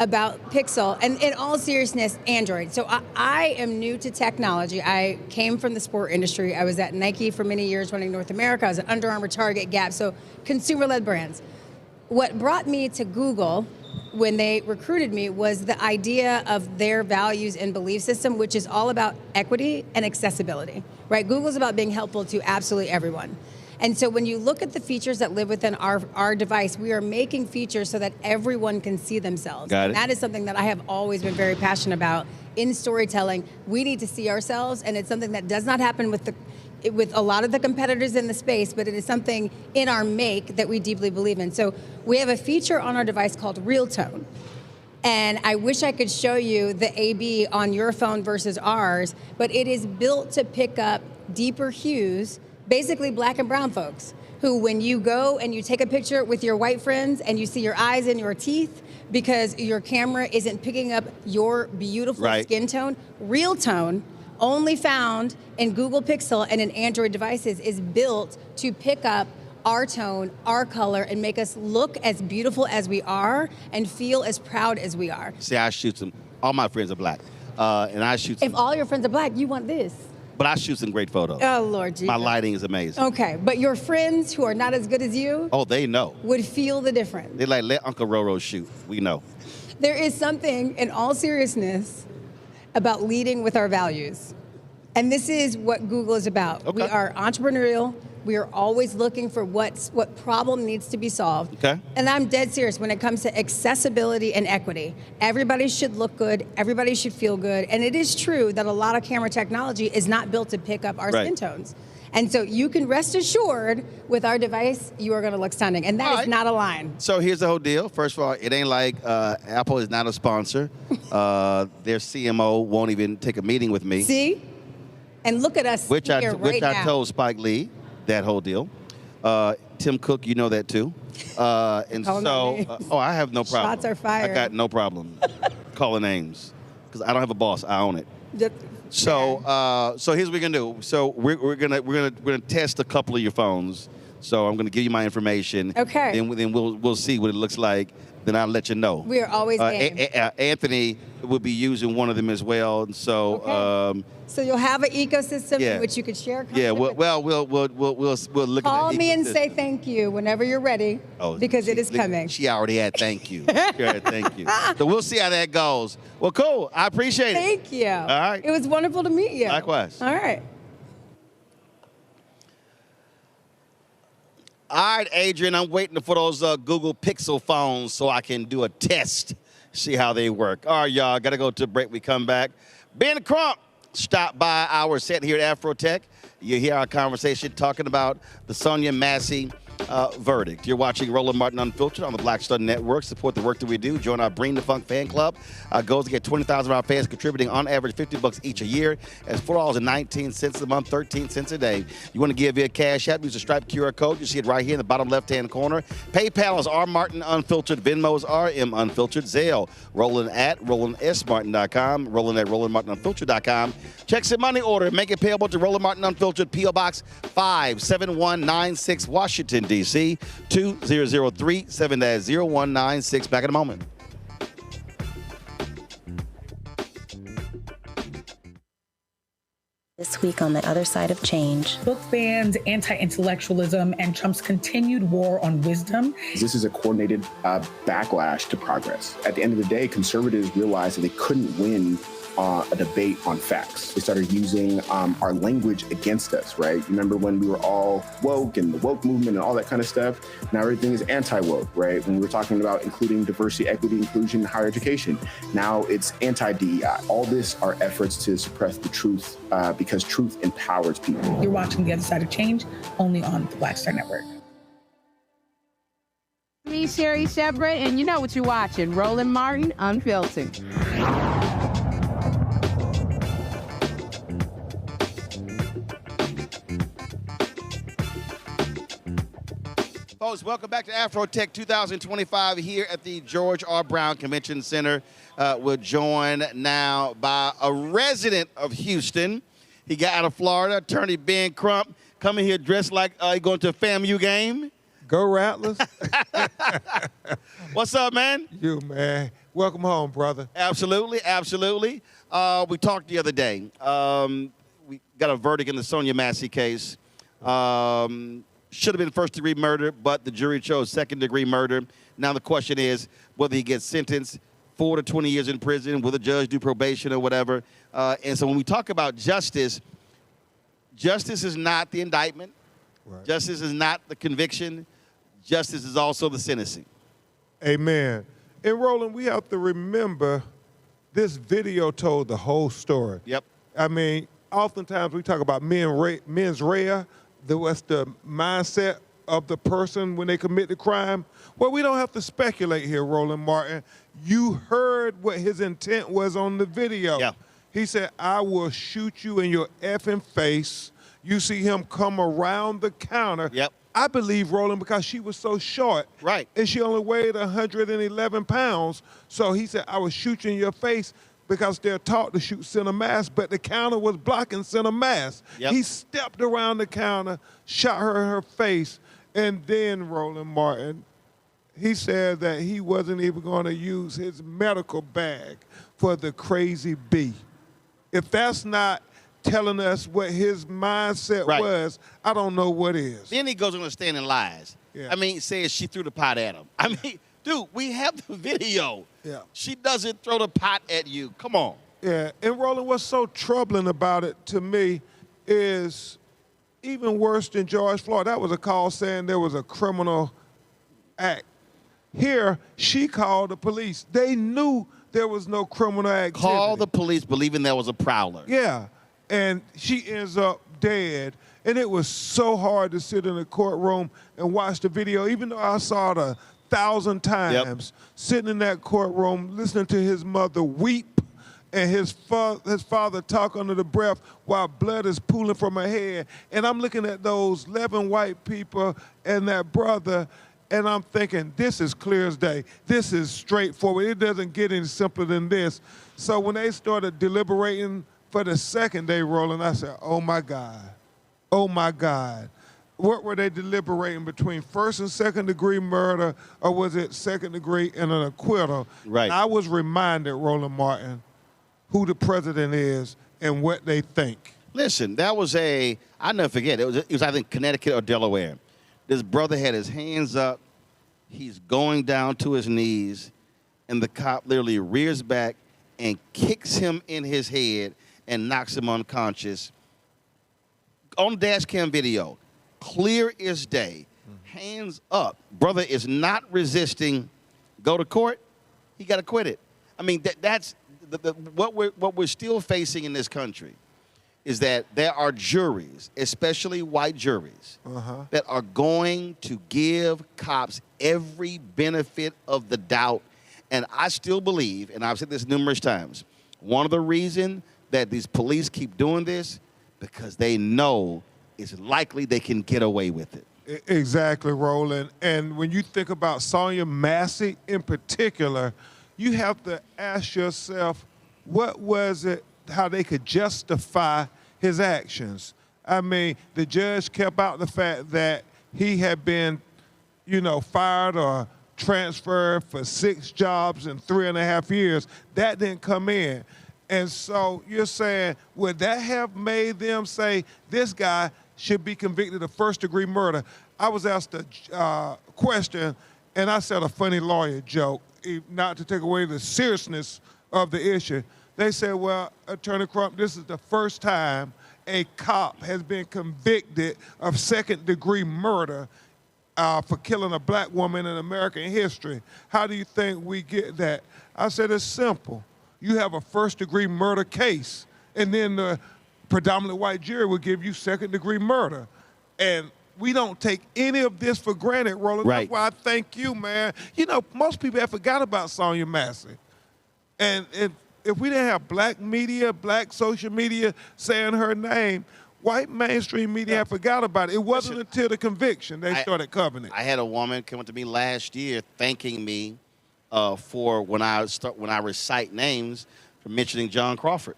about Pixel, and in all seriousness, Android. So I am new to technology. I came from the sport industry. I was at Nike for many years running North America. I was at Under Armour, Target, Gap, so consumer-led brands. What brought me to Google when they recruited me was the idea of their values and belief system, which is all about equity and accessibility, right? Google's about being helpful to absolutely everyone. And so when you look at the features that live within our device, we are making features so that everyone can see themselves. Got it. And that is something that I have always been very passionate about in storytelling. We need to see ourselves, and it's something that does not happen with a lot of the competitors in the space, but it is something in our make that we deeply believe in. So we have a feature on our device called Real Tone. And I wish I could show you the A/B on your phone versus ours, but it is built to pick up deeper hues, basically black and brown folks, who when you go and you take a picture with your white friends and you see your eyes and your teeth because your camera isn't picking up your beautiful skin tone, Real Tone, only found in Google Pixel and in Android devices, is built to pick up our tone, our color, and make us look as beautiful as we are and feel as proud as we are. See, I shoot some. All my friends are black, and I shoot some. If all your friends are black, you want this. But I shoot some great photos. Oh, Lord Jesus. My lighting is amazing. Okay, but your friends who are not as good as you Oh, they know. would feel the difference. They're like, let Uncle Roro shoot. We know. There is something, in all seriousness, about leading with our values. And this is what Google is about. Okay. We are entrepreneurial. We are always looking for what problem needs to be solved. Okay. And I'm dead serious when it comes to accessibility and equity. Everybody should look good. Everybody should feel good. And it is true that a lot of camera technology is not built to pick up our skin tones. And so you can rest assured with our device, you are going to look stunning. And that is not a line. So here's the whole deal. First of all, it ain't like Apple is not a sponsor. Their CMO won't even take a meeting with me. See? And look at us Which here right now. I told Spike Lee. That whole deal. Tim Cook, you know that too. And so, I have no problem. Shots are fired. I got no problem calling names because I don't have a boss. I own it. So here's what we're gonna do. So we're gonna test a couple of your phones. So I'm gonna give you my information. Okay. Then we'll see what it looks like. Then I'll let you know. We are always game. Anthony will be using one of them as well. And so. So you'll have an ecosystem Yeah. in which you could share content. Yeah. We'll look Call at me and ecosystem. say thank you whenever you're ready, because it is coming. She already had thank you. She already had thank you. So we'll see how that goes. Well, cool. I appreciate it. Thank you. All right. It was wonderful to meet you. Likewise. All right. All right, Adrian, I'm waiting for those Google Pixel phones so I can do a test, see how they work. All right, y'all, got to go to a break. We come back. Ben Crump stopped by our set here at AfroTech. You hear our conversation talking about the Sonia Massey verdict. You're watching Roland Martin Unfiltered on the Black Stud Network. Support the work that we do. Join our Bring the Funk fan club. Our goal is to get 20,000 of our fans contributing on average $50 each a year. That's $4.19 a month, 13 cents a day. You want to give via Cash App, use the Stripe QR code. You see it right here in the bottom left-hand corner. PayPal is R Martin Unfiltered. Venmo is RM Unfiltered. Zelle, Roland at RolandSMartin.com. Roland at RolandMartinUnfiltered.com. Checks and money order. Make it payable to Roland Martin Unfiltered, P.O. Box 57196, Washington, D.C. 2003 7-0196. Back in a moment. This week on The Other Side of Change. Book bans, anti-intellectualism, and Trump's continued war on wisdom. This is a coordinated backlash to progress. At the end of the day, conservatives realized that they couldn't win a debate on facts. They started using our language against us, right? Remember when we were all woke and the woke movement and all that kind of stuff? Now everything is anti-woke, right? When we were talking about including diversity, equity, inclusion, and higher education, now it's anti-DEI. All this are efforts to suppress the truth because truth empowers people. You're watching The Other Side of Change, only on the Black Star Network. Me, Sherry Shepard, and you know what you're watching, Roland Martin Unfiltered. Folks, welcome back to AfroTech 2025 here at the George R. Brown Convention Center. We're joined now by a resident of Houston. He got out of Florida, attorney Ben Crump, coming here dressed like he going to a FAMU game. Go Rattlers. What's up, man? You, man. Welcome home, brother. Absolutely, absolutely. We talked the other day. We got a verdict in the Sonia Massey case. Should have been first-degree murder, but the jury chose second-degree murder. Now the question is whether he gets sentenced 4 to 20 years in prison, will the judge do probation or whatever. And so when we talk about justice, justice is not the indictment. Right. Justice is not the conviction. Justice is also the sentencing. Amen. And Roland, we have to remember this video told the whole story. Yep. I mean, oftentimes we talk about mens rea, what's the mindset of the person when they commit the crime. Well, we don't have to speculate here, Roland Martin. You heard what his intent was on the video. Yeah. He said, I will shoot you in your effing face. You see him come around the counter. Yep. I believe, Roland, because she was so short. Right. And she only weighed 111 pounds. So he said, I will shoot you in your face because they're taught to shoot center mass, but the counter was blocking center mass. Yep. He stepped around the counter, shot her in her face, and then, Roland Martin, he said that he wasn't even going to use his medical bag for the crazy bee. If that's not telling us what his mindset was, I don't know what is. Then he goes on the stand and lies. Yeah. I mean, says she threw the pot at him. I mean, dude, we have the video. Yeah. She doesn't throw the pot at you. Come on. Yeah, and Roland, what's so troubling about it to me is even worse than George Floyd. That was a call saying there was a criminal act. Here, she called the police. They knew there was no criminal activity. Call the police believing there was a prowler. Yeah, and she ends up dead. And it was so hard to sit in the courtroom and watch the video, even though I saw it 1,000 times, sitting in that courtroom, listening to his mother weep and his father talk under the breath while blood is pooling from her head. And I'm looking at those 11 white people and that brother, and I'm thinking, this is clear as day. This is straightforward. It doesn't get any simpler than this. So when they started deliberating for the second day, Roland, I said, oh, my God. Oh, my God. What were they deliberating between first and second degree murder, or was it second degree and an acquittal? Right. And I was reminded, Roland Martin, who the president is and what they think. Listen, that was I'll never forget. It was I think, Connecticut or Delaware. This brother had his hands up. He's going down to his knees, and the cop literally rears back and kicks him in his head and knocks him unconscious. On dash cam video, clear as day, hands up. Brother is not resisting. Go to court. He got acquitted. I mean, that's what we're still facing in this country is that there are juries, especially white juries, that are going to give cops every benefit of the doubt. And I still believe, and I've said this numerous times, one of the reasons that these police keep doing this because they know it's likely they can get away with it. Exactly, Roland. And when you think about Sonia Massey in particular, you have to ask yourself, what was it, how they could justify his actions? I mean, the judge kept out the fact that he had been, fired or transferred for 6 jobs in 3.5 years. That didn't come in. And so you're saying, would that have made them say this guy should be convicted of first-degree murder? I was asked a question, and I said a funny lawyer joke, not to take away the seriousness of the issue. They said, well, Attorney Crump, this is the first time a cop has been convicted of second-degree murder for killing a black woman in American history. How do you think we get that? I said, it's simple. You have a first-degree murder case, and then the predominantly white jury will give you second-degree murder. And we don't take any of this for granted, Roland. Right. That's why I thank you, man. Most people have forgot about Sonia Massey. And if we didn't have black media, black social media saying her name, white mainstream media have forgot about it. It wasn't until the conviction they started covering it. I had a woman come up to me last year thanking me for when I recite names for mentioning John Crawford.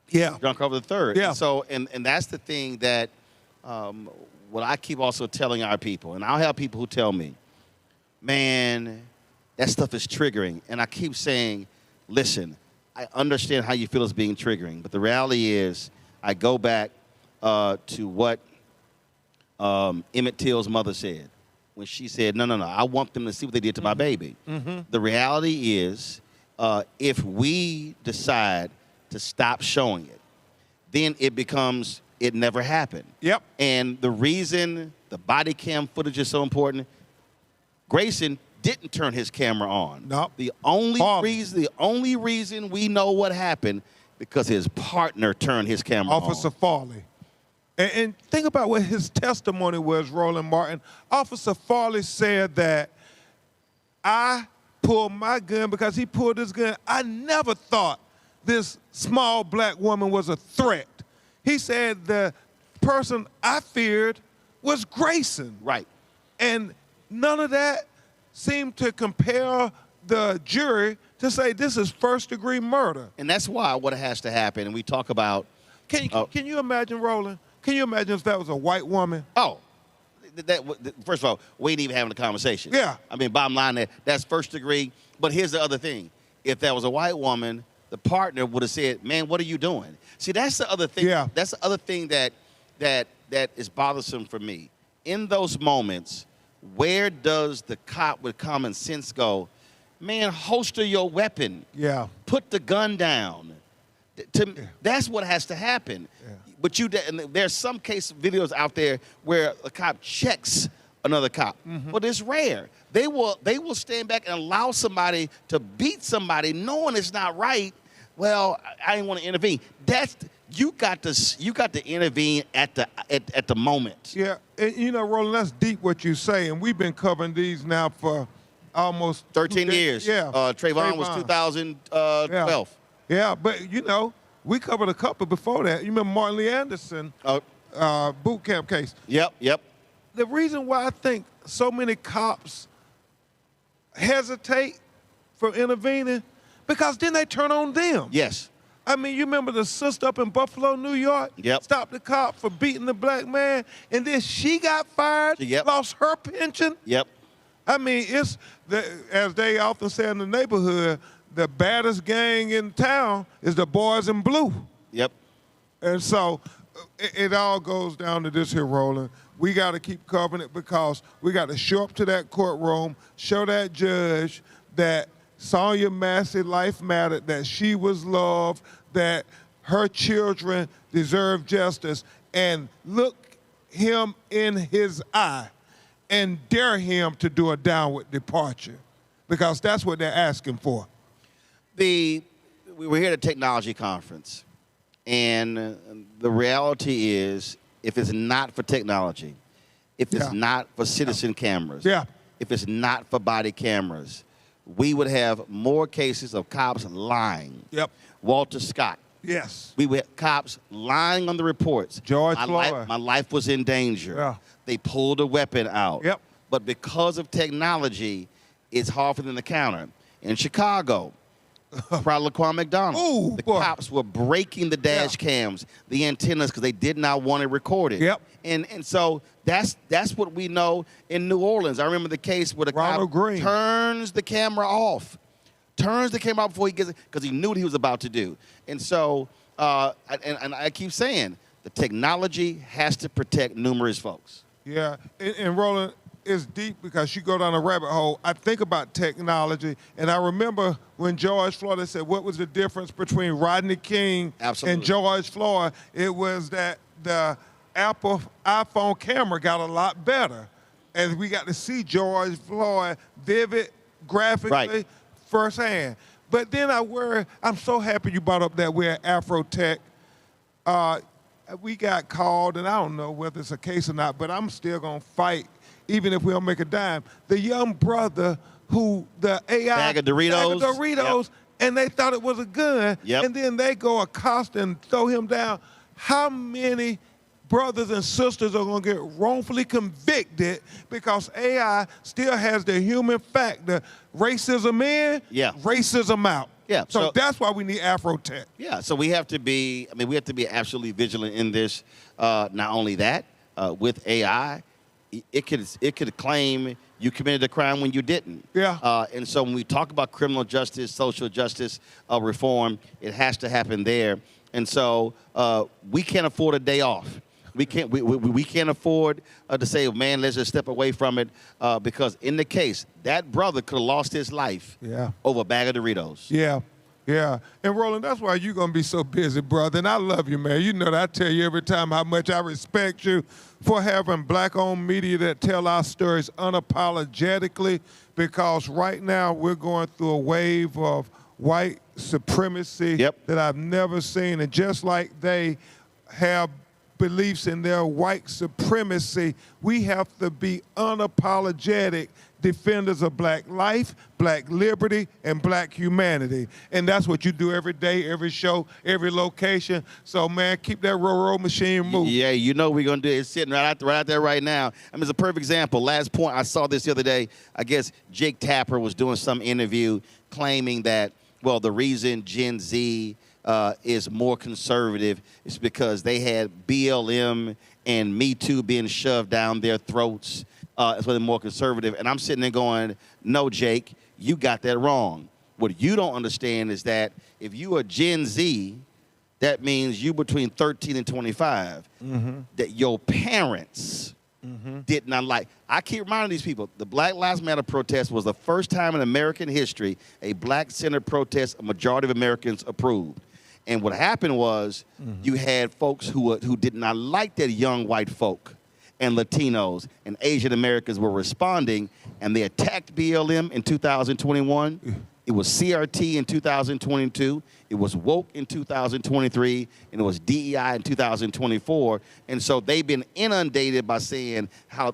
Yeah. John Crawford III. Yeah. And so, and that's the thing that what I keep also telling our people, and I'll have people who tell me, man, that stuff is triggering. And I keep saying, listen, I understand how you feel it's being triggering, but the reality is I go back to what Emmett Till's mother said when she said, no, I want them to see what they did to my baby. The reality is if we decide to stop showing it, then it becomes, it never happened. Yep. And the reason the body cam footage is so important, Grayson didn't turn his camera on. No. The only reason we know what happened because his partner turned his camera on. Officer Farley. And think about what his testimony was, Roland Martin. Officer Farley said that I pulled my gun because he pulled his gun. I never thought this small black woman was a threat. He said the person I feared was Grayson. Right. And none of that seemed to compel the jury to say this is first-degree murder. And that's why what has to happen, and we talk about... Can you imagine, Roland? Can you imagine if that was a white woman? Oh, first of all, we ain't even having a conversation. Yeah. I mean, bottom line, that's first degree. But here's the other thing. If that was a white woman, the partner would have said, "Man, what are you doing?" See, that's the other thing. Yeah. That's the other thing that is bothersome for me. In those moments, where does the cop with common sense go? Man, holster your weapon. Yeah. Put the gun down. That's what has to happen. Yeah. But and there's some case videos out there where a cop checks another cop, but it's rare. They will stand back and allow somebody to beat somebody knowing it's not right. Well, I didn't want to intervene. You got to intervene at the moment. Yeah, and you know, Roland, that's deep what you say, and we've been covering these now for almost 13 years. Yeah, Trayvon was 2012. Yeah, but you know, we covered a couple before that. You remember Martin Lee Anderson boot camp case? Yep. The reason why I think so many cops hesitate from intervening, because then they turn on them. Yes. I mean, you remember the sister up in Buffalo, New York? Yep. Stopped the cop for beating the black man, and then she got fired, lost her pension. Yep. I mean, it's, as they often say in the neighborhood, the baddest gang in town is the boys in blue. Yep. And so it all goes down to this here, Roland. We got to keep covering it, because we got to show up to that courtroom, show that judge that Sonia Massey life mattered, that she was loved, that her children deserve justice, and look him in his eye and dare him to do a downward departure, because that's what they're asking for. We were here at a technology conference, and the reality is, if it's not for technology, if it's not for citizen cameras, if it's not for body cameras, we would have more cases of cops lying. Yep. Walter Scott. Yes. We would have cops lying on the reports. George Floyd. My life was in danger. Yeah. They pulled a weapon out. Yep. But because of technology, it's hard for them to counter. In Chicago, probably Laquan McDonald. Cops were breaking the dash cams, the antennas, because they did not want it recorded. Yep. And so that's what we know in New Orleans. I remember the case where the cop turns the camera off. Turns the camera off before he gets it, because he knew what he was about to do. And so, and I keep saying, the technology has to protect numerous folks. Yeah, and Roland, it's deep, because you go down a rabbit hole. I think about technology, and I remember when George Floyd said, what was the difference between Rodney King and George Floyd? It was that the Apple iPhone camera got a lot better, and we got to see George Floyd vivid, graphically, firsthand. But then I'm so happy you brought up that we're at AfroTech. We got called, and I don't know whether it's a case or not, but I'm still going to fight, even if we don't make a dime. The young brother who the AI bag of Doritos, and they thought it was a gun, and then they go accost and throw him down. How many brothers and sisters are going to get wrongfully convicted because AI still has the human factor? Racism in, racism out. Yeah. So that's why we need AfroTech. Yeah. So we have to be, we have to be absolutely vigilant in this. Not only that, with AI, it could claim you committed a crime when you didn't. Yeah. And so when we talk about criminal justice, social justice reform, it has to happen there. And so we can't afford a day off. We can't afford to say, man, let's just step away from it, because in the case, that brother could have lost his life over a bag of Doritos. Yeah. Yeah. And Roland, that's why you're going to be so busy, brother. And I love you, man. You know that I tell you every time how much I respect you for having black-owned media that tell our stories unapologetically, because right now we're going through a wave of white supremacy that I've never seen. And just like they have beliefs in their white supremacy, we have to be unapologetic defenders of black life, black liberty, and black humanity. And that's what you do every day, every show, every location. So, man, keep that roll machine moving. Yeah, you know we're going to do it. It's sitting right out there right now. I mean, it's a perfect example. Last point, I saw this the other day. I guess Jake Tapper was doing some interview claiming that, well, the reason Gen Z is more conservative is because they had BLM and Me Too being shoved down their throats. That's why they're more conservative. And I'm sitting there going, no, Jake, you got that wrong. What you don't understand is that if you are Gen Z, that means you between 13 and 25, that your parents did not like. I keep reminding these people, the Black Lives Matter protest was the first time in American history a black-centered protest a majority of Americans approved. And what happened was you had folks who did not like that young white folk, and Latinos and Asian Americans were responding, and they attacked BLM in 2021. It was CRT in 2022. It was woke in 2023, and it was DEI in 2024. And so they've been inundated by saying how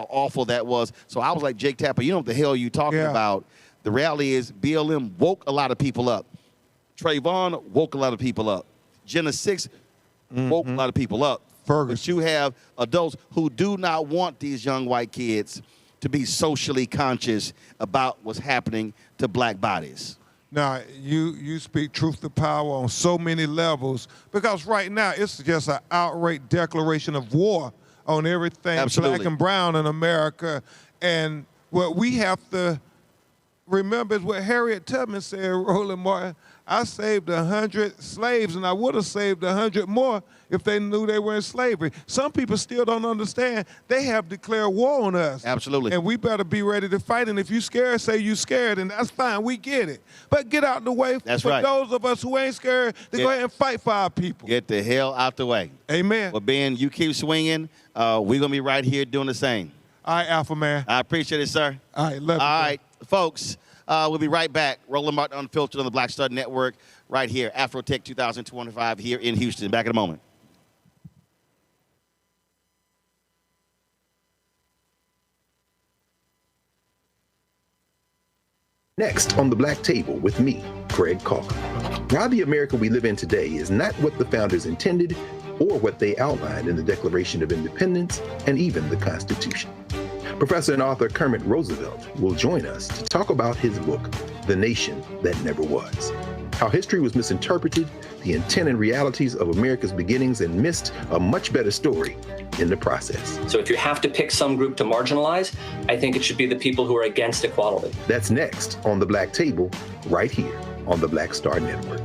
awful that was. So I was like, Jake Tapper, you know what the hell you talking about? The reality is BLM woke a lot of people up. Trayvon woke a lot of people up. Jenna 6 woke a lot of people up. But you have adults who do not want these young white kids to be socially conscious about what's happening to black bodies. Now, you speak truth to power on so many levels, because right now it's just an outright declaration of war on everything black and brown in America. And what we have to remember is what Harriet Tubman said, Roland Martin. I saved 100 slaves, and I would have saved 100 more if they knew they were in slavery. Some people still don't understand. They have declared war on us. Absolutely. And we better be ready to fight. And if you're scared, say you're scared, and that's fine. We get it. But get out the way for those of us who ain't scared to go ahead and fight for our people. Get the hell out the way. Amen. Well, Ben, you keep swinging. We're going to be right here doing the same. All right, Alpha Man. I appreciate it, sir. All right, love you. All right, folks. We'll be right back. Roland Martin Unfiltered on the Black Star Network right here. AfroTech 2025 here in Houston. Back in a moment. Next on the Black Table with me, Craig Carr. Why the America we live in today is not what the founders intended or what they outlined in the Declaration of Independence and even the Constitution. Professor and author Kermit Roosevelt will join us to talk about his book, The Nation That Never Was. How history was misinterpreted, the intent and realities of America's beginnings, and missed a much better story in the process. So if you have to pick some group to marginalize, I think it should be the people who are against equality. That's next on the Black Table, right here on the Black Star Network.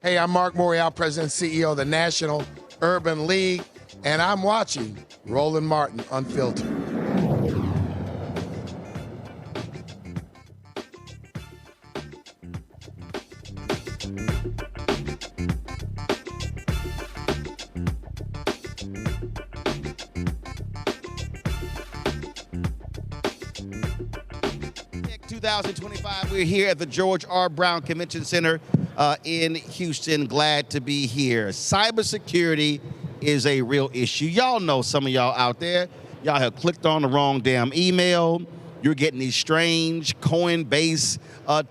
Hey, I'm Mark Morial, President and CEO of the National Urban League, and I'm watching Roland Martin Unfiltered. Tech 2025, we're here at the George R. Brown Convention Center in Houston. Glad to be here. Cybersecurity is a real issue. Y'all know, some of y'all out there, y'all have clicked on the wrong damn email. You're getting these strange Coinbase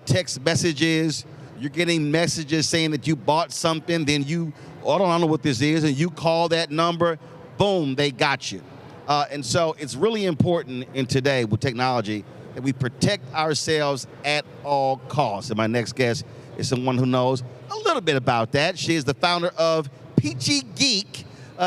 text messages. You're getting messages saying that you bought something, then you, I don't know what this is, and you call that number, boom, they got you. And so it's really important in today with technology that we protect ourselves at all costs. And my next guest is someone who knows a little bit about that. She is the founder of Peachy Geek,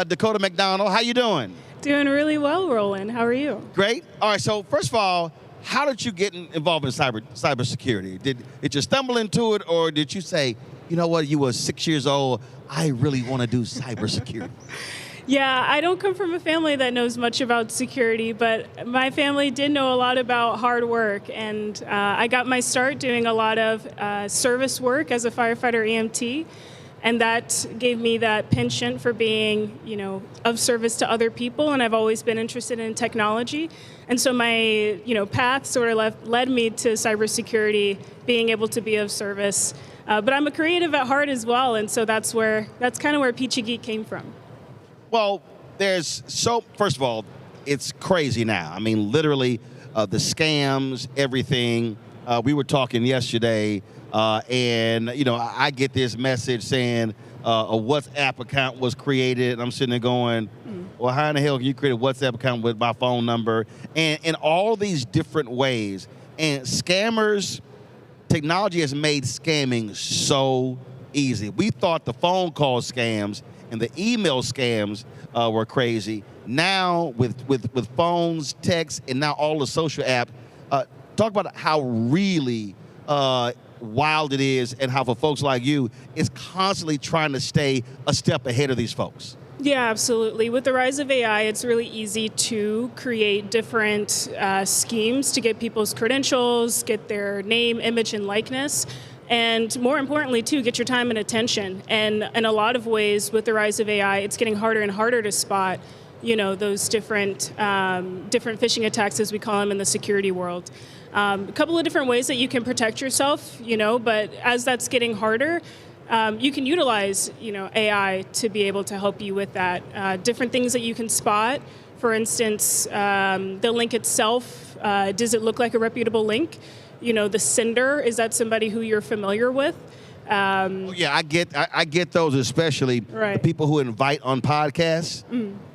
Dakota McDonald. How you doing? Doing really well, Roland. How are you? Great. All right, so first of all, how did you get involved in cybersecurity? Did you stumble into it, or did you say, you know what, you were 6 years old, I really want to do cybersecurity? Yeah, I don't come from a family that knows much about security, but my family did know a lot about hard work, and I got my start doing a lot of service work as a firefighter EMT. And that gave me that penchant for being, of service to other people. And I've always been interested in technology. And so my, path sort of led me to cybersecurity, being able to be of service. But I'm a creative at heart as well. And so that's kind of where Peachy Geek came from. Well, first of all, it's crazy now. I mean, literally the scams, everything. We were talking yesterday. And, I get this message saying a WhatsApp account was created. And I'm sitting there going, well, how in the hell can you create a WhatsApp account with my phone number? And in all these different ways. And scammers, technology has made scamming so easy. We thought the phone call scams and the email scams were crazy. Now with phones, texts, and now all the social apps, talk about how really wild it is, and how for folks like you, it's constantly trying to stay a step ahead of these folks. Yeah, absolutely. With the rise of AI, it's really easy to create different schemes to get people's credentials, get their name, image, and likeness. And more importantly, too, get your time and attention. And in a lot of ways, with the rise of AI, it's getting harder and harder to spot, those different phishing attacks, as we call them in the security world. A couple of different ways that you can protect yourself, but as that's getting harder, you can utilize, AI to be able to help you with that. Different things that you can spot. For instance, the link itself, does it look like a reputable link? The sender, is that somebody who you're familiar with? Yeah, I get those, especially the people who invite on podcasts.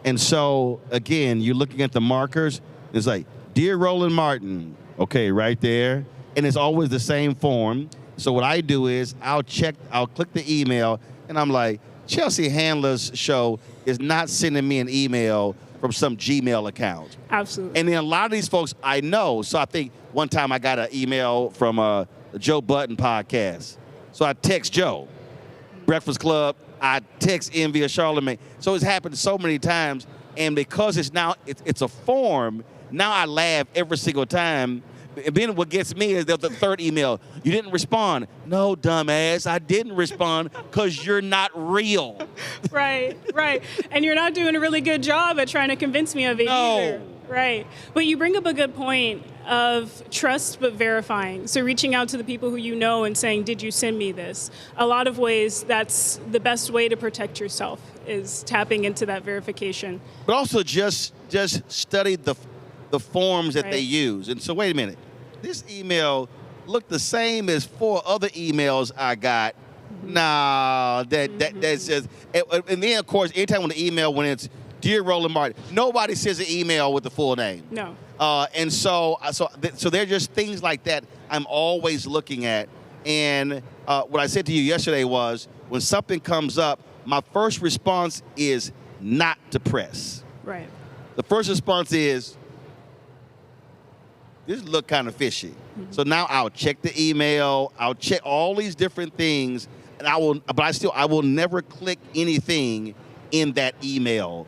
And so, again, you're looking at the markers. It's like, Dear Roland Martin, okay, right there. And it's always the same form. So what I do is I'll click the email, and I'm like, Chelsea Handler's show is not sending me an email from some Gmail account. Absolutely. And then a lot of these folks I know. So I think one time I got an email from the Joe Budden podcast. So I text Joe, Breakfast Club. I text Envy or Charlemagne. So it's happened so many times. And because it's a form, now I laugh every single time. And then what gets me is the third email. You didn't respond. No, dumbass, I didn't respond because you're not real. Right. And you're not doing a really good job at trying to convince me of it either. Right. But you bring up a good point of trust but verifying. So reaching out to the people who you know and saying, did you send me this? A lot of ways, that's the best way to protect yourself, is tapping into that verification. But also just study the forms that they use. And so wait a minute. This email looked the same as 4 other emails I got. Nah, that says, and then of course, anytime when the email, when it's Dear Roland Martin, nobody says an email with the full name. No. And so there are just things like that I'm always looking at. And what I said to you yesterday was, when something comes up, my first response is not to press. Right. The first response is, this look kind of fishy. So now I'll check the email, I'll check all these different things, and I will never click anything in that email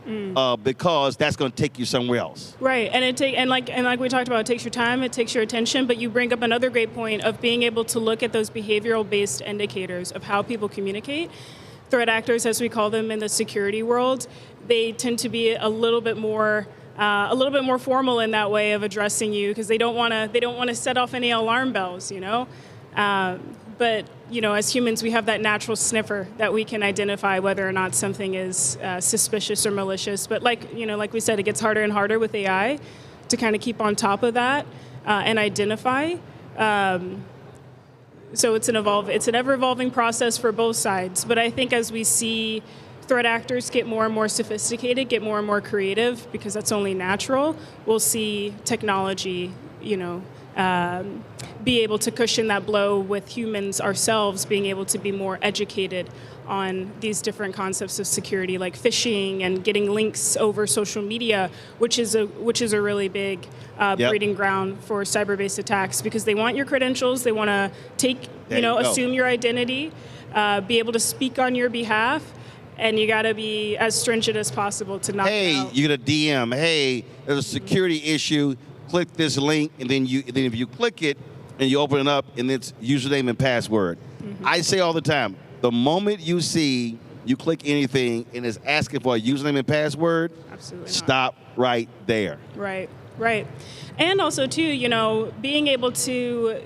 because that's going to take you somewhere else. Right, and like we talked about, it takes your time, it takes your attention, but you bring up another great point of being able to look at those behavioral-based indicators of how people communicate. Threat actors, as we call them in the security world, they tend to be a little bit more formal in that way of addressing you, because they don't want to set off any alarm bells, But as humans, we have that natural sniffer that we can identify whether or not something is suspicious or malicious. But like we said, it gets harder and harder with AI to kind of keep on top of that and identify. So it's an ever-evolving process for both sides. But I think as we see threat actors get more and more sophisticated, get more and more creative, because that's only natural, we'll see technology, be able to cushion that blow with humans ourselves being able to be more educated on these different concepts of security, like phishing and getting links over social media, which is a really big breeding ground for cyber-based attacks, because they want your credentials, they want to assume your identity, be able to speak on your behalf. And you got to be as stringent as possible to knock it out. Hey, you get a DM. Hey, there's a security issue. Click this link, and then if you click it and you open it up, and it's username and password. I say all the time, the moment you click anything and it's asking for a username and password, stop right there. Right. And also, too, being able to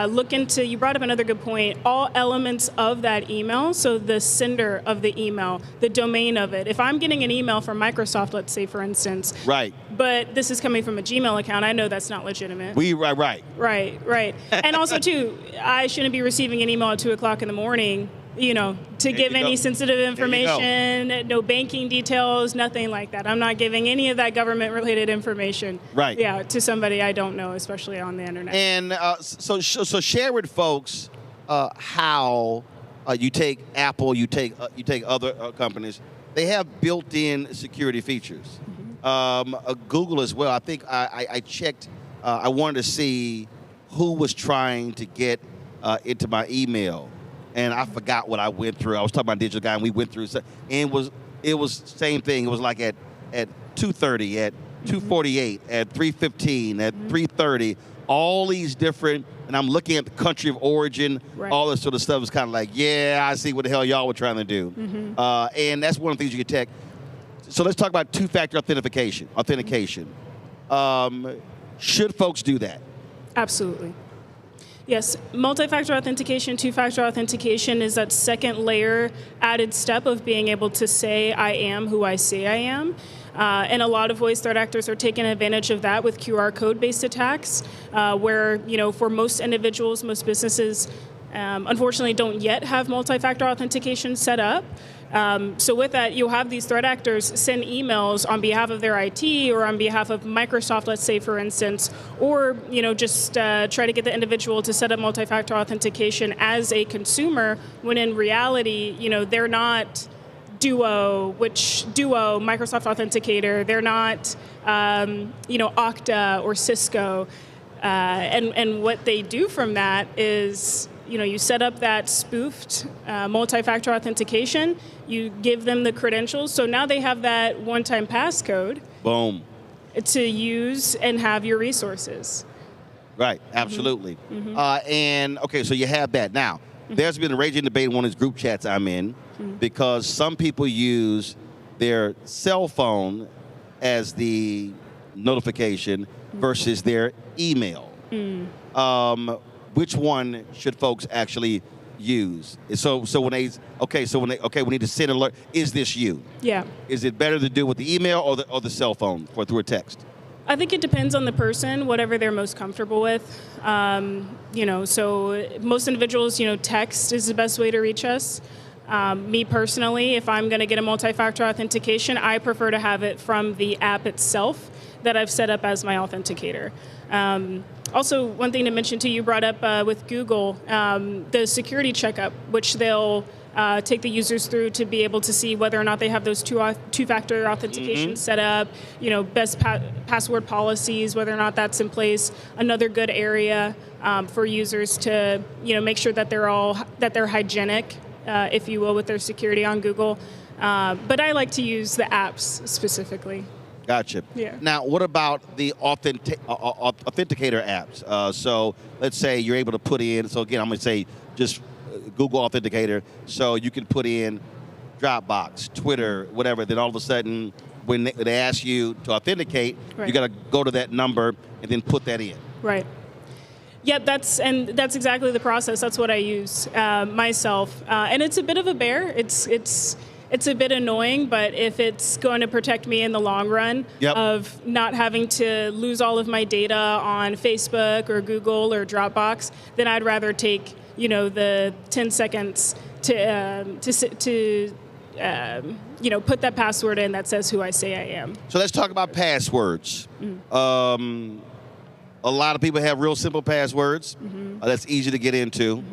look into, you brought up another good point, all elements of that email. So the sender of the email, the domain of it. If I'm getting an email from Microsoft, let's say, for instance. Right. But this is coming from a Gmail account, I know that's not legitimate. Right. Right. And also, too, I shouldn't be receiving an email at 2 o'clock in the morning, to give any sensitive information, no banking details, nothing like that. I'm not giving any of that government-related information. Right. Yeah, to somebody I don't know, especially on the internet. And so share with folks how you take Apple, you take other companies. They have built-in security features. Google as well. I think I checked. I wanted to see who was trying to get into my email, and I forgot what I went through. I was talking about Digital Guy, and we went through, and it was same thing. It was like at 2:30, at 2:48, at 3:15, at 3:30, all these different, and I'm looking at the country of origin, all this sort of stuff is kind of like, yeah, I see what the hell y'all were trying to do. And that's one of the things you can tech. So let's talk about two-factor authentication. Should folks do that? Absolutely. Yes, multi-factor authentication, two-factor authentication is that second layer added step of being able to say, I am who I say I am. And a lot of ways threat actors are taking advantage of that with QR code-based attacks, where, for most individuals, most businesses, unfortunately don't yet have multi-factor authentication set up. So with that, you'll have these threat actors send emails on behalf of their IT or on behalf of Microsoft, let's say, for instance, or, just try to get the individual to set up multi-factor authentication as a consumer, when in reality, they're not Duo, Microsoft Authenticator, they're not, Okta or Cisco. And what they do from that is, you set up that spoofed multi-factor authentication, you give them the credentials, so now they have that one-time passcode. Boom. To use and have your resources. Right, absolutely. And, okay, so you have that. Now, there's been a raging debate in one of these group chats I'm in, because some people use their cell phone as the notification versus their email. Which one should folks actually use? So when we need to send an alert, is this you? Yeah. Is it better to do with the email or the cell phone or through a text? I think it depends on the person, whatever they're most comfortable with. So most individuals, text is the best way to reach us. Me personally, if I'm going to get a multi-factor authentication, I prefer to have it from the app itself that I've set up as my authenticator. Also, one thing to mention too, you brought up with Google, the security checkup, which they'll take the users through to be able to see whether or not they have those two-factor authentication set up, best password policies, whether or not that's in place. Another good area for users to, make sure that they're hygienic, if you will, with their security on Google. But I like to use the apps specifically. Gotcha. Yeah. Now, what about the authenticator apps? So let's say you're able to put in, so again, I'm going to say just Google Authenticator, so you can put in Dropbox, Twitter, whatever, then all of a sudden, when they ask you to authenticate, you got to go to that number and then put that in. Right. Yep, that's exactly the process. That's what I use myself. And it's a bit of a bear. It's a bit annoying, but if it's going to protect me in the long run of not having to lose all of my data on Facebook or Google or Dropbox, then I'd rather take, the 10 seconds to put that password in that says who I say I am. So let's talk about passwords. A lot of people have real simple passwords. That's easy to get into.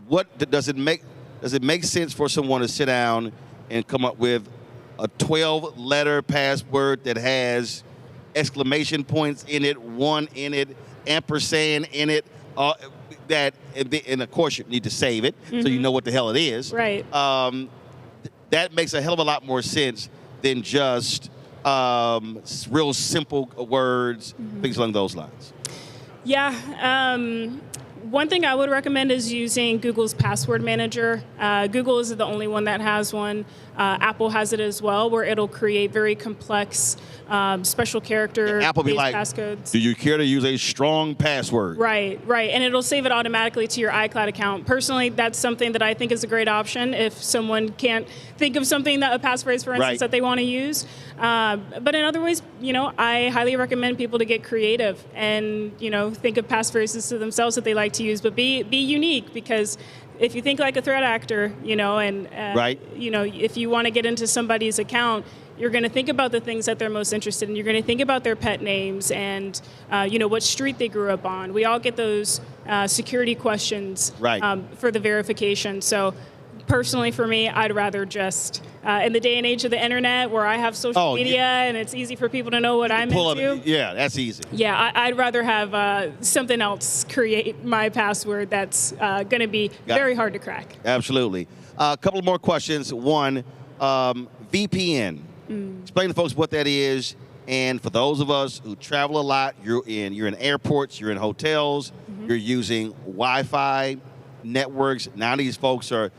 What does it make sense for someone to sit down and come up with a 12-letter password that has exclamation points in it, one in it, ampersand in it, and of course you need to save it so you know what the hell it is. Right. That makes a hell of a lot more sense than just real simple words, things along those lines. Yeah. One thing I would recommend is using Google's password manager. Google is the only one that has one. Apple has it as well, where it'll create very complex special character Apple be like, passcodes. Do you care to use a strong password? Right. And it'll save it automatically to your iCloud account. Personally, that's something that I think is a great option if someone can't think of something, a passphrase, for instance, that they want to use. But in other ways, I highly recommend people to get creative and, think of passphrases to themselves that they like to use, but be unique, because if you think like a threat actor, if you want to get into somebody's account, you're going to think about the things that they're most interested in. You're going to think about their pet names and, what street they grew up on. We all get those security questions for the verification. So personally, for me, I'd rather just, in the day and age of the internet where I have social media and it's easy for people to know what I'm into. Yeah, that's easy. Yeah, I'd rather have something else create my password that's going to be very hard to crack. Absolutely. A couple more questions. One, VPN. Explain to folks what that is. And for those of us who travel a lot, you're in airports, you're in hotels, you're using Wi-Fi networks. Now these folks are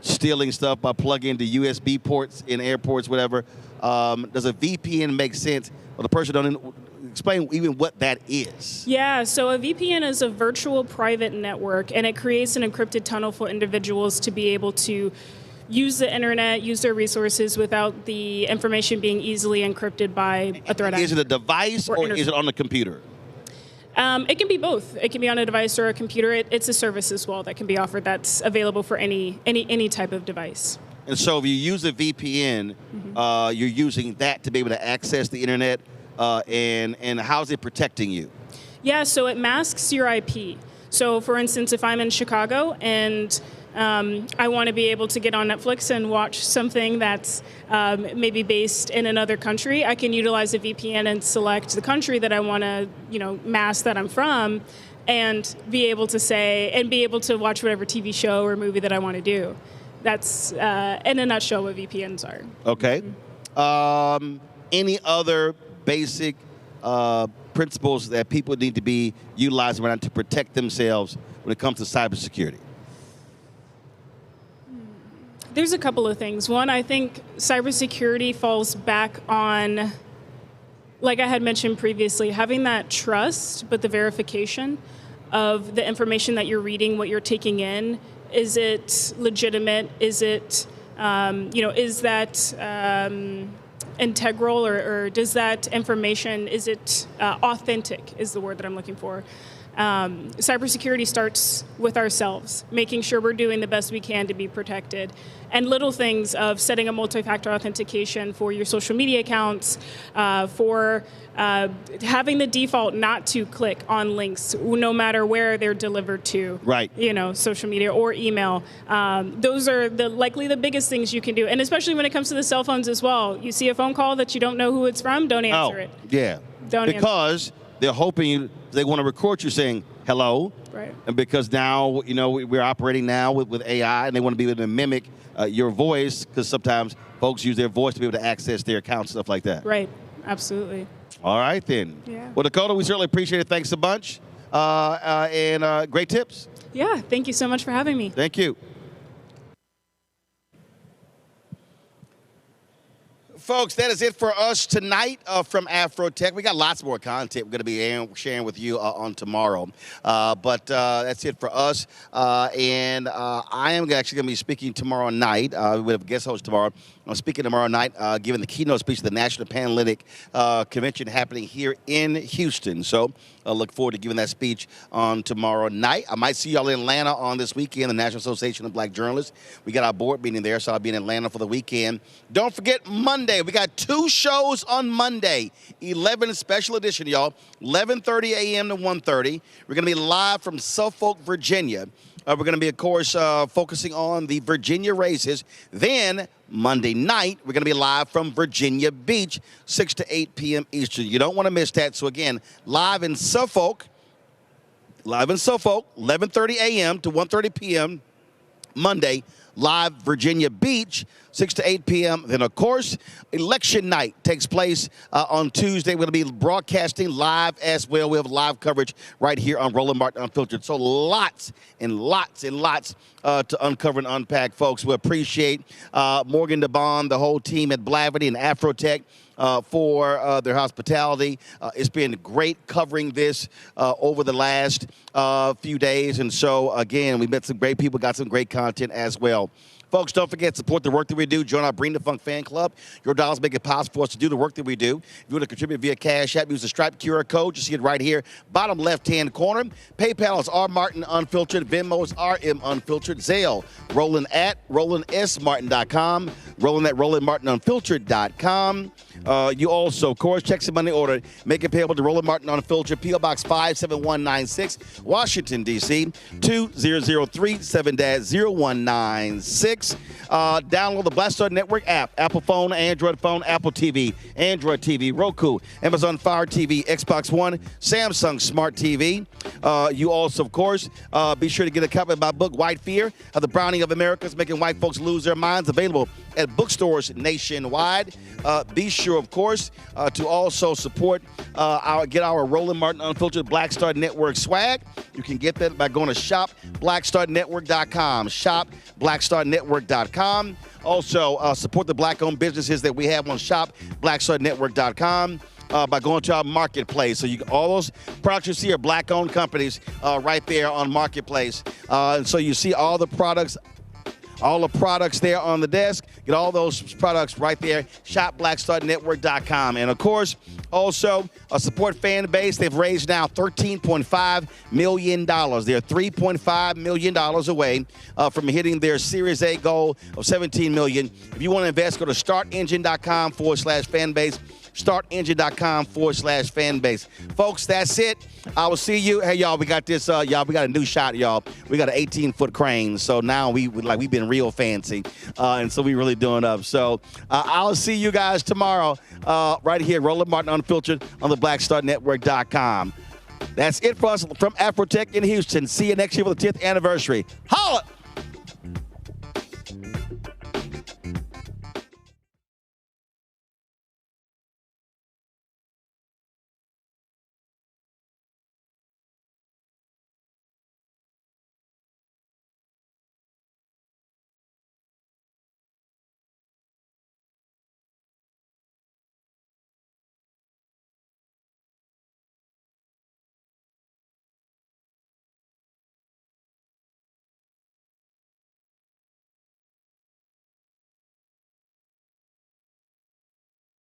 stealing stuff by plugging into USB ports in airports, whatever. Does a VPN make sense? Well, the person don't explain even what that is. Yeah, so a VPN is a virtual private network, and it creates an encrypted tunnel for individuals to be able to use the internet, use their resources without the information being easily encrypted by a threat actor. Is it a device or is it on the computer? It can be both. It can be on a device or a computer. It's a service as well that can be offered that's available for any type of device. And so if you use a VPN, you're using that to be able to access the internet, and how's it protecting you? Yeah, so it masks your IP. So for instance, if I'm in Chicago and I want to be able to get on Netflix and watch something that's maybe based in another country, I can utilize a VPN and select the country that I want to, mask that I'm from, and be able to watch whatever TV show or movie that I want to do. That's, in a nutshell, what VPNs are. Okay. Any other basic principles that people need to be utilizing around to protect themselves when it comes to cybersecurity? There's a couple of things. One, I think cybersecurity falls back on, like I had mentioned previously, having that trust, but the verification of the information that you're reading, what you're taking in. Is it legitimate? Is it, is that integral, or does that information, is it authentic is the word that I'm looking for. Cybersecurity starts with ourselves, making sure we're doing the best we can to be protected. And little things of setting a multi-factor authentication for your social media accounts, for having the default not to click on links, no matter where they're delivered to. Right. Social media or email. Those are likely the biggest things you can do. And especially when it comes to the cell phones as well. You see a phone call that you don't know who it's from, don't answer it. Yeah. Because they're hoping they want to record you saying hello. Right. And because now, we're operating now with AI, and they want to be able to mimic your voice, because sometimes folks use their voice to be able to access their accounts, stuff like that. Right. Absolutely. All right, then. Yeah. Well, Dakota, we certainly appreciate it. Thanks a bunch. And great tips. Yeah. Thank you so much for having me. Thank you. Folks, that is it for us tonight from AfroTech. We got lots more content we're going to be sharing with you on tomorrow. But that's it for us. And I am actually going to be speaking tomorrow night. We have a guest host tomorrow. I'm speaking tomorrow night, giving the keynote speech at the National Panhellenic Convention happening here in Houston. So I look forward to giving that speech on tomorrow night. I might see y'all in Atlanta on this weekend, the National Association of Black Journalists. We got our board meeting there, so I'll be in Atlanta for the weekend. Don't forget Monday. We got 2 shows on Monday, 11 special edition, y'all, 11:30 a.m. to 1:30. We're going to be live from Suffolk, Virginia. We're going to be, of course, focusing on the Virginia races. Then Monday night, we're going to be live from Virginia Beach, 6 to 8 p.m. Eastern. You don't want to miss that. So, again, live in Suffolk, 11:30 a.m. to 1:30 p.m. Monday, live Virginia Beach, 6 to 8 p.m. Then, of course, election night takes place on Tuesday. We're going to be broadcasting live as well. We have live coverage right here on Roland Martin Unfiltered. So lots and lots and lots to uncover and unpack, folks. We appreciate Morgan DeBond, the whole team at Blavity and AfroTech for their hospitality. It's been great covering this over the last few days. And so, again, we met some great people, got some great content as well. Folks, don't forget to support the work that we do. Join our Bring the Funk fan club. Your dollars make it possible for us to do the work that we do. If you want to contribute via Cash App, use the Stripe QR code. You see it right here, bottom left-hand corner. PayPal is R Martin Unfiltered. Venmo is RM Unfiltered. Zelle, Roland at RolandSMartin.com. Roland at RolandMartinUnfiltered.com. You also, of course, check some money order. Make it payable to Roland Martin Unfiltered, P.O. Box 57196, Washington, D.C. 20037-0196. Download the Black Star Network app. Apple phone, Android phone, Apple TV, Android TV, Roku, Amazon Fire TV, Xbox One, Samsung Smart TV. You also, of course, be sure to get a copy of my book, White Fear, The Browning of America's Making White Folks Lose Their Minds, available at bookstores nationwide. Be sure, of course, to also support get our Roland Martin Unfiltered Black Star Network swag. You can get that by going to shopblackstarnetwork.com. Shopblackstarnetwork.com. Also, support the black-owned businesses that we have on shopblackstarnetwork.com. By going to our marketplace. So all those products you see are black-owned companies right there on Marketplace. And so you see all the products there on the desk. Get all those products right there, shopblackstarnetwork.com. And, of course, also support fan base. They've raised now $13.5 million. They're $3.5 million away from hitting their Series A goal of $17 million. If you want to invest, go to startengine.com/fanbase. startengine.com/fanbase. Folks, that's it. I will see you. Hey, y'all, we got this. We got a new shot, y'all. We got an 18-foot crane. So now we've been real fancy. And so we really doing up. So I'll see you guys tomorrow right here, Roland Martin Unfiltered on the BlackStarNetwork.com. That's it for us from AfroTech in Houston. See you next year for the 10th anniversary. Holla!